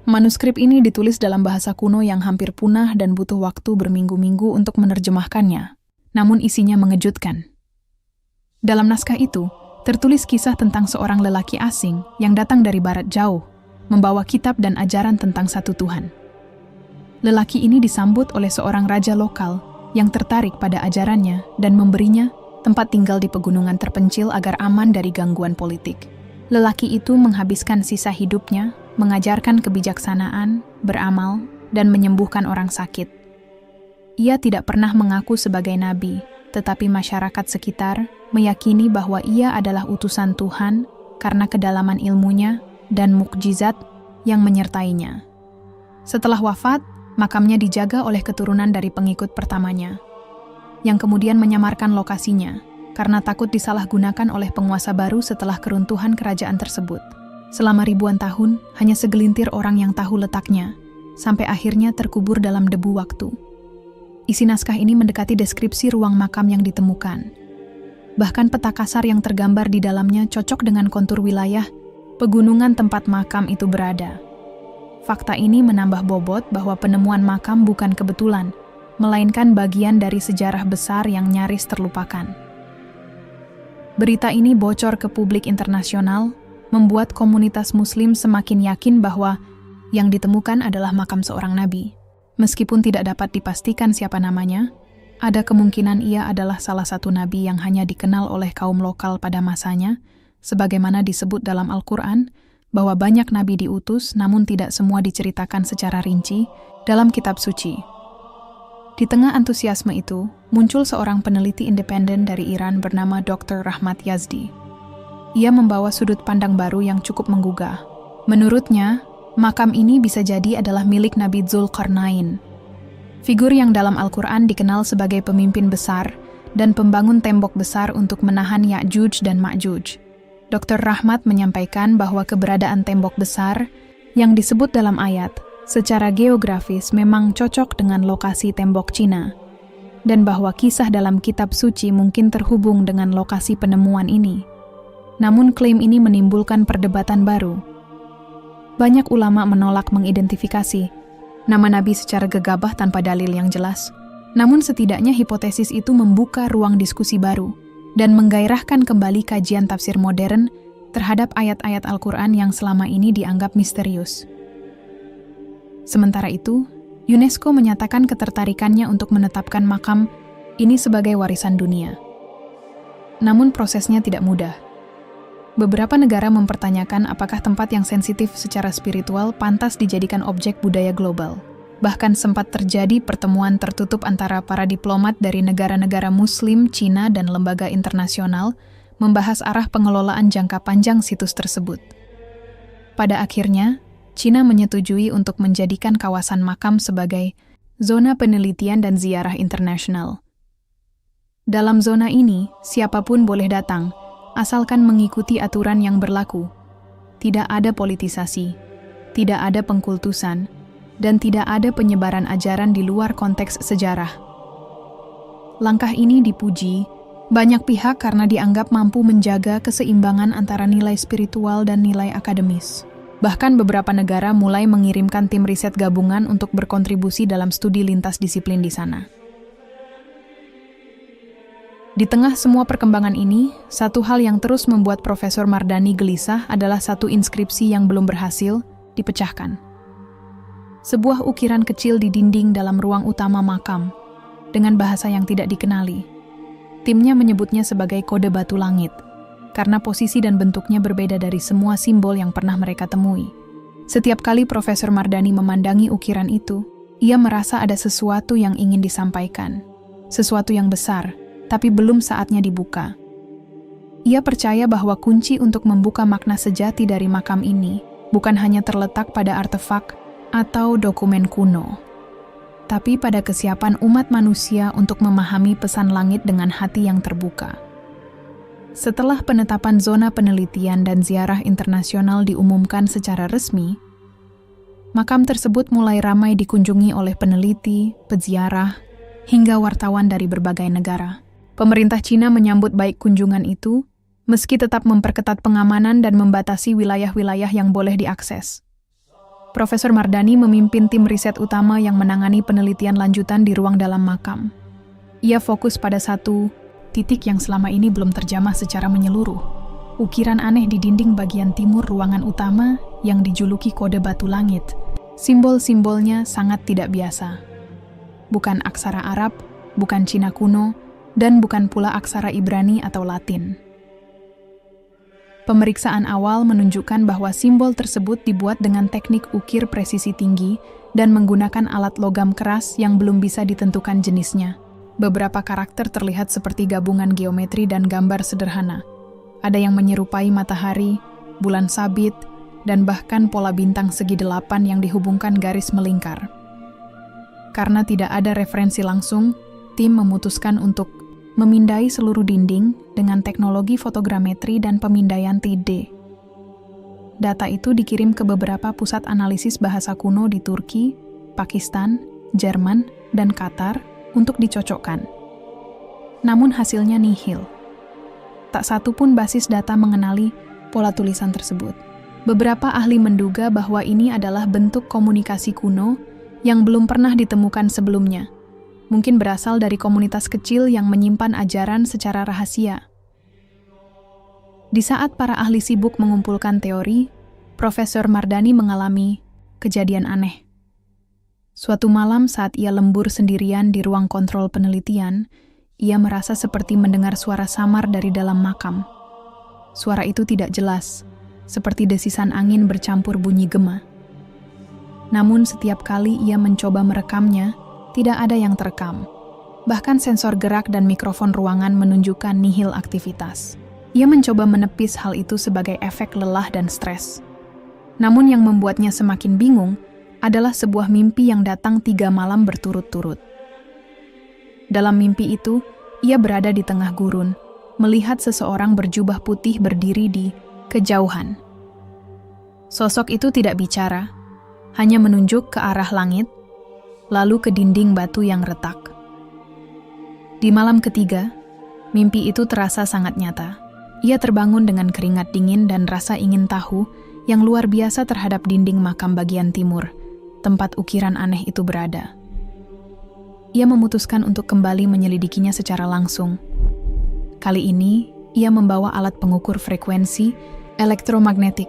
Manuskrip ini ditulis dalam bahasa kuno yang hampir punah dan butuh waktu berminggu-minggu untuk menerjemahkannya. Namun isinya mengejutkan. Dalam naskah itu, tertulis kisah tentang seorang lelaki asing yang datang dari barat jauh, membawa kitab dan ajaran tentang satu Tuhan. Lelaki ini disambut oleh seorang raja lokal yang tertarik pada ajarannya dan memberinya tempat tinggal di pegunungan terpencil agar aman dari gangguan politik. Lelaki itu menghabiskan sisa hidupnya mengajarkan kebijaksanaan, beramal, dan menyembuhkan orang sakit. Ia tidak pernah mengaku sebagai nabi, tetapi masyarakat sekitar meyakini bahwa ia adalah utusan Tuhan karena kedalaman ilmunya dan mukjizat yang menyertainya. Setelah wafat, makamnya dijaga oleh keturunan dari pengikut pertamanya, yang kemudian menyamarkan lokasinya karena takut disalahgunakan oleh penguasa baru setelah keruntuhan kerajaan tersebut. Selama ribuan tahun, hanya segelintir orang yang tahu letaknya, sampai akhirnya terkubur dalam debu waktu. Isi naskah ini mendekati deskripsi ruang makam yang ditemukan. Bahkan peta kasar yang tergambar di dalamnya cocok dengan kontur wilayah pegunungan tempat makam itu berada. Fakta ini menambah bobot bahwa penemuan makam bukan kebetulan, melainkan bagian dari sejarah besar yang nyaris terlupakan. Berita ini bocor ke publik internasional, membuat komunitas Muslim semakin yakin bahwa yang ditemukan adalah makam seorang nabi. Meskipun tidak dapat dipastikan siapa namanya, ada kemungkinan ia adalah salah satu nabi yang hanya dikenal oleh kaum lokal pada masanya, sebagaimana disebut dalam Al-Quran, bahwa banyak nabi diutus namun tidak semua diceritakan secara rinci dalam kitab suci. Di tengah antusiasme itu, muncul seorang peneliti independen dari Iran bernama Dr. Rahmat Yazdi. Ia membawa sudut pandang baru yang cukup menggugah. Menurutnya, makam ini bisa jadi adalah milik Nabi Dzulqarnain, figur yang dalam Al-Quran dikenal sebagai pemimpin besar dan pembangun tembok besar untuk menahan Ya'juj dan Ma'juj. Dr. Rahmat menyampaikan bahwa keberadaan tembok besar yang disebut dalam ayat secara geografis memang cocok dengan lokasi tembok Cina, dan bahwa kisah dalam kitab suci mungkin terhubung dengan lokasi penemuan ini. Namun klaim ini menimbulkan perdebatan baru. Banyak ulama menolak mengidentifikasi nama Nabi secara gegabah tanpa dalil yang jelas. Namun setidaknya hipotesis itu membuka ruang diskusi baru dan menggairahkan kembali kajian tafsir modern terhadap ayat-ayat Al-Quran yang selama ini dianggap misterius. Sementara itu, UNESCO menyatakan ketertarikannya untuk menetapkan makam ini sebagai warisan dunia. Namun prosesnya tidak mudah. Beberapa negara mempertanyakan apakah tempat yang sensitif secara spiritual pantas dijadikan objek budaya global. Bahkan sempat terjadi pertemuan tertutup antara para diplomat dari negara-negara Muslim, Cina, dan lembaga internasional membahas arah pengelolaan jangka panjang situs tersebut. Pada akhirnya, Cina menyetujui untuk menjadikan kawasan makam sebagai zona penelitian dan ziarah internasional. Dalam zona ini, siapapun boleh datang, asalkan mengikuti aturan yang berlaku. Tidak ada politisasi, tidak ada pengkultusan, dan tidak ada penyebaran ajaran di luar konteks sejarah. Langkah ini dipuji banyak pihak karena dianggap mampu menjaga keseimbangan antara nilai spiritual dan nilai akademis. Bahkan beberapa negara mulai mengirimkan tim riset gabungan untuk berkontribusi dalam studi lintas disiplin di sana. Di tengah semua perkembangan ini, satu hal yang terus membuat Profesor Mardani gelisah adalah satu inskripsi yang belum berhasil dipecahkan. Sebuah ukiran kecil di dinding dalam ruang utama makam, dengan bahasa yang tidak dikenali. Timnya menyebutnya sebagai kode batu langit, karena posisi dan bentuknya berbeda dari semua simbol yang pernah mereka temui. Setiap kali Profesor Mardani memandangi ukiran itu, ia merasa ada sesuatu yang ingin disampaikan. Sesuatu yang besar, tapi belum saatnya dibuka. Ia percaya bahwa kunci untuk membuka makna sejati dari makam ini bukan hanya terletak pada artefak atau dokumen kuno, tapi pada kesiapan umat manusia untuk memahami pesan langit dengan hati yang terbuka. Setelah penetapan zona penelitian dan ziarah internasional diumumkan secara resmi, makam tersebut mulai ramai dikunjungi oleh peneliti, peziarah, hingga wartawan dari berbagai negara. Pemerintah Cina menyambut baik kunjungan itu, meski tetap memperketat pengamanan dan membatasi wilayah-wilayah yang boleh diakses. Profesor Mardani memimpin tim riset utama yang menangani penelitian lanjutan di ruang dalam makam. Ia fokus pada satu titik yang selama ini belum terjamah secara menyeluruh. Ukiran aneh di dinding bagian timur ruangan utama yang dijuluki kode batu langit. Simbol-simbolnya sangat tidak biasa. Bukan aksara Arab, bukan Cina kuno, dan bukan pula aksara Ibrani atau Latin. Pemeriksaan awal menunjukkan bahwa simbol tersebut dibuat dengan teknik ukir presisi tinggi dan menggunakan alat logam keras yang belum bisa ditentukan jenisnya. Beberapa karakter terlihat seperti gabungan geometri dan gambar sederhana. Ada yang menyerupai matahari, bulan sabit, dan bahkan pola bintang segi 8 yang dihubungkan garis melingkar. Karena tidak ada referensi langsung, tim memutuskan untuk memindai seluruh dinding dengan teknologi fotogrametri dan pemindaian 3D. Data itu dikirim ke beberapa pusat analisis bahasa kuno di Turki, Pakistan, Jerman, dan Qatar untuk dicocokkan. Namun hasilnya nihil. Tak satu pun basis data mengenali pola tulisan tersebut. Beberapa ahli menduga bahwa ini adalah bentuk komunikasi kuno yang belum pernah ditemukan sebelumnya. Mungkin berasal dari komunitas kecil yang menyimpan ajaran secara rahasia. Di saat para ahli sibuk mengumpulkan teori, Profesor Mardani mengalami kejadian aneh. Suatu malam saat ia lembur sendirian di ruang kontrol penelitian, ia merasa seperti mendengar suara samar dari dalam makam. Suara itu tidak jelas, seperti desisan angin bercampur bunyi gema. Namun setiap kali ia mencoba merekamnya, tidak ada yang terekam. Bahkan sensor gerak dan mikrofon ruangan menunjukkan nihil aktivitas. Ia mencoba menepis hal itu sebagai efek lelah dan stres. Namun yang membuatnya semakin bingung adalah sebuah mimpi yang datang 3 malam berturut-turut. Dalam mimpi itu, ia berada di tengah gurun, melihat seseorang berjubah putih berdiri di kejauhan. Sosok itu tidak bicara, hanya menunjuk ke arah langit, lalu ke dinding batu yang retak. Di malam ketiga, mimpi itu terasa sangat nyata. Ia terbangun dengan keringat dingin dan rasa ingin tahu yang luar biasa terhadap dinding makam bagian timur, tempat ukiran aneh itu berada. Ia memutuskan untuk kembali menyelidikinya secara langsung. Kali ini, ia membawa alat pengukur frekuensi elektromagnetik.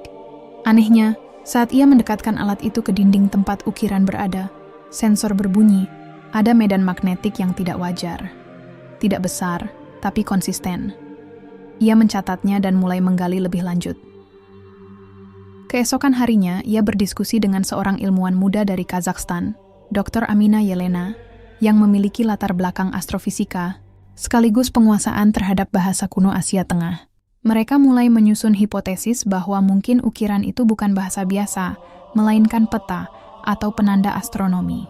Anehnya, saat ia mendekatkan alat itu ke dinding tempat ukiran berada, sensor berbunyi, ada medan magnetik yang tidak wajar. Tidak besar, tapi konsisten. Ia mencatatnya dan mulai menggali lebih lanjut. Keesokan harinya, ia berdiskusi dengan seorang ilmuwan muda dari Kazakhstan, Dr. Amina Yelena, yang memiliki latar belakang astrofisika, sekaligus penguasaan terhadap bahasa kuno Asia Tengah. Mereka mulai menyusun hipotesis bahwa mungkin ukiran itu bukan bahasa biasa, melainkan peta atau penanda astronomi.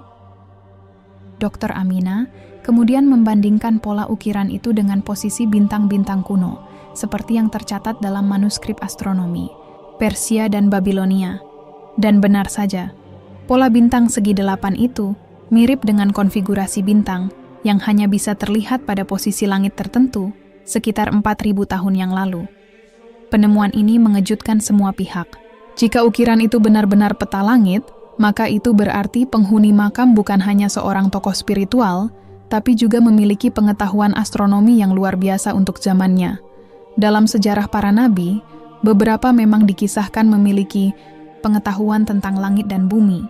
Dr. Amina kemudian membandingkan pola ukiran itu dengan posisi bintang-bintang kuno, seperti yang tercatat dalam manuskrip astronomi, Persia dan Babilonia. Dan benar saja, Pola bintang segi 8 itu mirip dengan konfigurasi bintang yang hanya bisa terlihat pada posisi langit tertentu sekitar 4.000 tahun yang lalu. Penemuan ini mengejutkan semua pihak. Jika ukiran itu benar-benar peta langit, maka itu berarti penghuni makam bukan hanya seorang tokoh spiritual, tapi juga memiliki pengetahuan astronomi yang luar biasa untuk zamannya. Dalam sejarah para nabi, beberapa memang dikisahkan memiliki pengetahuan tentang langit dan bumi.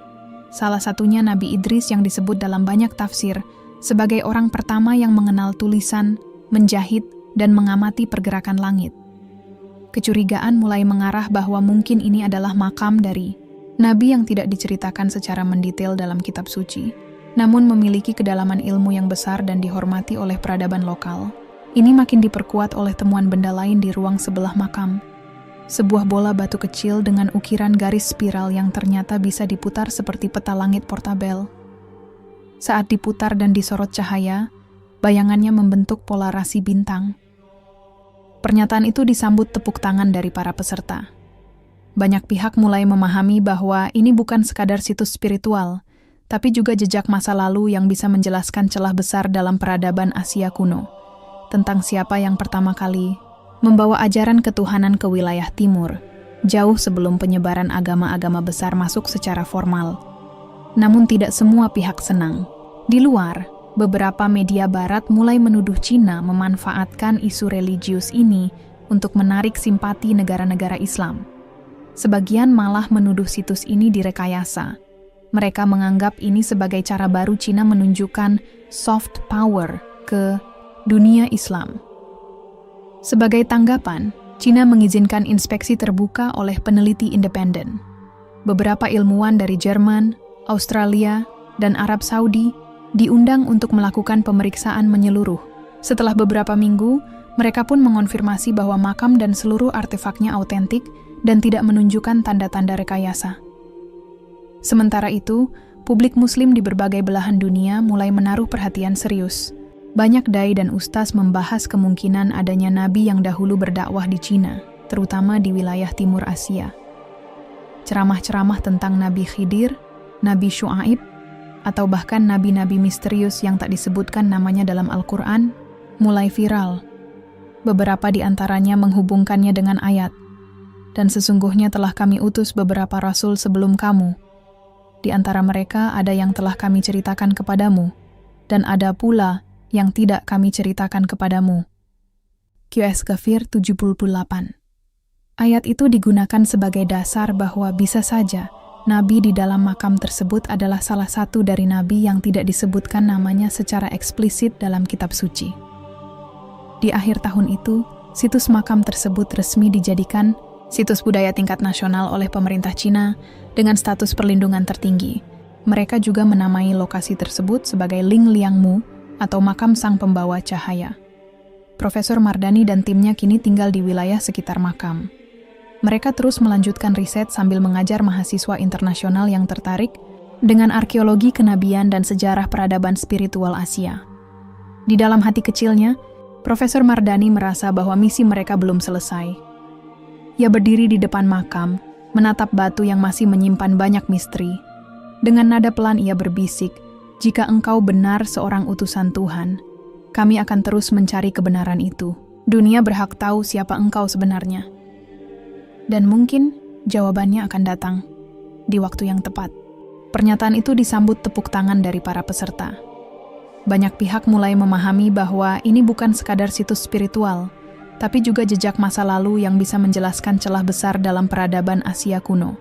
Salah satunya Nabi Idris yang disebut dalam banyak tafsir sebagai orang pertama yang mengenal tulisan, menjahit, dan mengamati pergerakan langit. Kecurigaan mulai mengarah bahwa mungkin ini adalah makam dari nabi yang tidak diceritakan secara mendetail dalam kitab suci, namun memiliki kedalaman ilmu yang besar dan dihormati oleh peradaban lokal. Ini makin diperkuat oleh temuan benda lain di ruang sebelah makam. Sebuah bola batu kecil dengan ukiran garis spiral yang ternyata bisa diputar seperti peta langit portabel. Saat diputar dan disorot cahaya, bayangannya membentuk polarasi bintang. Pernyataan itu disambut tepuk tangan dari para peserta. Banyak pihak mulai memahami bahwa ini bukan sekadar situs spiritual, tapi juga jejak masa lalu yang bisa menjelaskan celah besar dalam peradaban Asia kuno, tentang siapa yang pertama kali membawa ajaran ketuhanan ke wilayah timur, jauh sebelum penyebaran agama-agama besar masuk secara formal. Namun tidak semua pihak senang. Di luar, beberapa media barat mulai menuduh Cina memanfaatkan isu religius ini untuk menarik simpati negara-negara Islam. Sebagian malah menuduh situs ini direkayasa. Mereka menganggap ini sebagai cara baru Cina menunjukkan soft power ke dunia Islam. Sebagai tanggapan, Cina mengizinkan inspeksi terbuka oleh peneliti independen. Beberapa ilmuwan dari Jerman, Australia, dan Arab Saudi diundang untuk melakukan pemeriksaan menyeluruh. Setelah beberapa minggu, mereka pun mengonfirmasi bahwa makam dan seluruh artefaknya autentik dan tidak menunjukkan tanda-tanda rekayasa. Sementara itu, publik muslim di berbagai belahan dunia mulai menaruh perhatian serius. Banyak dai dan ustaz membahas kemungkinan adanya nabi yang dahulu berdakwah di Cina, terutama di wilayah Timur Asia. Ceramah-ceramah tentang Nabi Khidir, Nabi Syu'aib, atau bahkan nabi-nabi misterius yang tak disebutkan namanya dalam Al-Quran, mulai viral. Beberapa di antaranya menghubungkannya dengan ayat, "Dan sesungguhnya telah kami utus beberapa rasul sebelum kamu. Di antara mereka ada yang telah kami ceritakan kepadamu, dan ada pula yang tidak kami ceritakan kepadamu." QS Ghafir 78. Ayat itu digunakan sebagai dasar bahwa bisa saja nabi di dalam makam tersebut adalah salah satu dari nabi yang tidak disebutkan namanya secara eksplisit dalam kitab suci. Di akhir tahun itu, situs makam tersebut resmi dijadikan situs budaya tingkat nasional oleh pemerintah Cina dengan status perlindungan tertinggi. Mereka juga menamai lokasi tersebut sebagai Ling Liangmu atau makam sang pembawa cahaya. Profesor Mardani dan timnya kini tinggal di wilayah sekitar makam. Mereka terus melanjutkan riset sambil mengajar mahasiswa internasional yang tertarik dengan arkeologi kenabian dan sejarah peradaban spiritual Asia. Di dalam hati kecilnya, Profesor Mardani merasa bahwa misi mereka belum selesai. Ia berdiri di depan makam, menatap batu yang masih menyimpan banyak misteri. Dengan nada pelan ia berbisik, "Jika engkau benar seorang utusan Tuhan, kami akan terus mencari kebenaran itu. Dunia berhak tahu siapa engkau sebenarnya." Dan mungkin jawabannya akan datang di waktu yang tepat. Pernyataan itu disambut tepuk tangan dari para peserta. Banyak pihak mulai memahami bahwa ini bukan sekadar situs spiritual, tapi juga jejak masa lalu yang bisa menjelaskan celah besar dalam peradaban Asia kuno,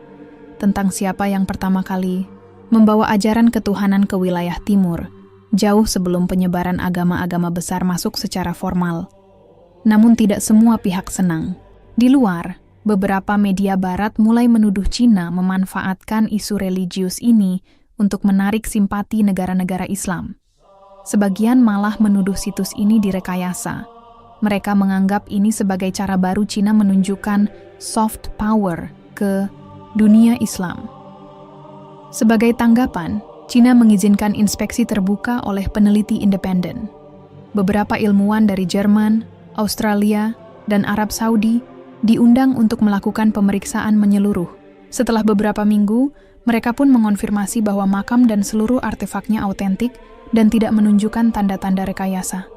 tentang siapa yang pertama kali membawa ajaran ketuhanan ke wilayah timur, jauh sebelum penyebaran agama-agama besar masuk secara formal. Namun tidak semua pihak senang. Di luar, beberapa media barat mulai menuduh Cina memanfaatkan isu religius ini untuk menarik simpati negara-negara Islam. Sebagian malah menuduh situs ini direkayasa. Mereka menganggap ini sebagai cara baru Cina menunjukkan soft power ke dunia Islam. Sebagai tanggapan, Cina mengizinkan inspeksi terbuka oleh peneliti independen. Beberapa ilmuwan dari Jerman, Australia, dan Arab Saudi diundang untuk melakukan pemeriksaan menyeluruh. Setelah beberapa minggu, Mereka pun mengonfirmasi bahwa makam dan seluruh artefaknya autentik dan tidak menunjukkan tanda-tanda rekayasa.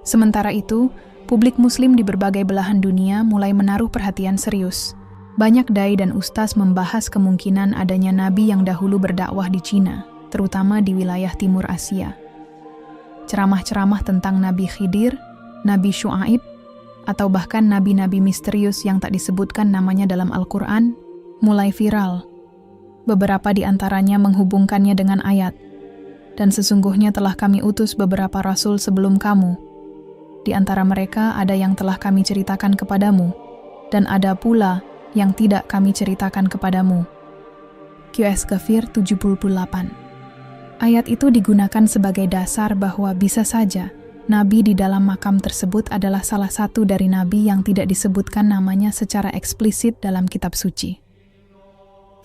Sementara itu, publik Muslim di berbagai belahan dunia mulai menaruh perhatian serius. Banyak dai dan ustaz membahas kemungkinan adanya nabi yang dahulu berdakwah di Cina, terutama di wilayah Timur Asia. Ceramah-ceramah tentang Nabi Khidir, Nabi Syu'aib, atau bahkan nabi-nabi misterius yang tak disebutkan namanya dalam Al-Quran, mulai viral. Beberapa di antaranya menghubungkannya dengan ayat, "Dan sesungguhnya telah kami utus beberapa rasul sebelum kamu. Di antara mereka ada yang telah kami ceritakan kepadamu, dan ada pula yang tidak kami ceritakan kepadamu." QS Ghafir 78. Ayat itu digunakan sebagai dasar bahwa bisa saja nabi di dalam makam tersebut adalah salah satu dari nabi yang tidak disebutkan namanya secara eksplisit dalam kitab suci.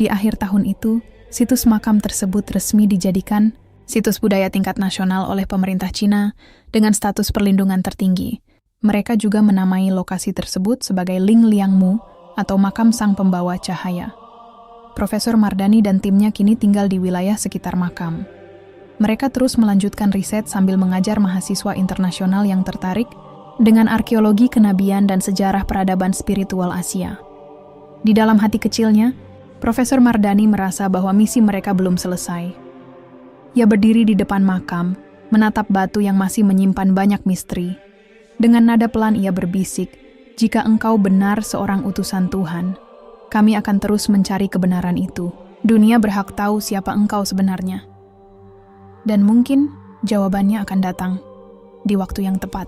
Di akhir tahun itu, situs makam tersebut resmi dijadikan situs budaya tingkat nasional oleh pemerintah Cina dengan status perlindungan tertinggi. Mereka juga menamai lokasi tersebut sebagai Ling Liangmu atau makam sang pembawa cahaya. Profesor Mardani dan timnya kini tinggal di wilayah sekitar makam. Mereka terus melanjutkan riset sambil mengajar mahasiswa internasional yang tertarik dengan arkeologi kenabian dan sejarah peradaban spiritual Asia. Di dalam hati kecilnya, Profesor Mardani merasa bahwa misi mereka belum selesai. Ia berdiri di depan makam, menatap batu yang masih menyimpan banyak misteri. Dengan nada pelan ia berbisik, "Jika engkau benar seorang utusan Tuhan, kami akan terus mencari kebenaran itu. Dunia berhak tahu siapa engkau sebenarnya." Dan mungkin jawabannya akan datang di waktu yang tepat.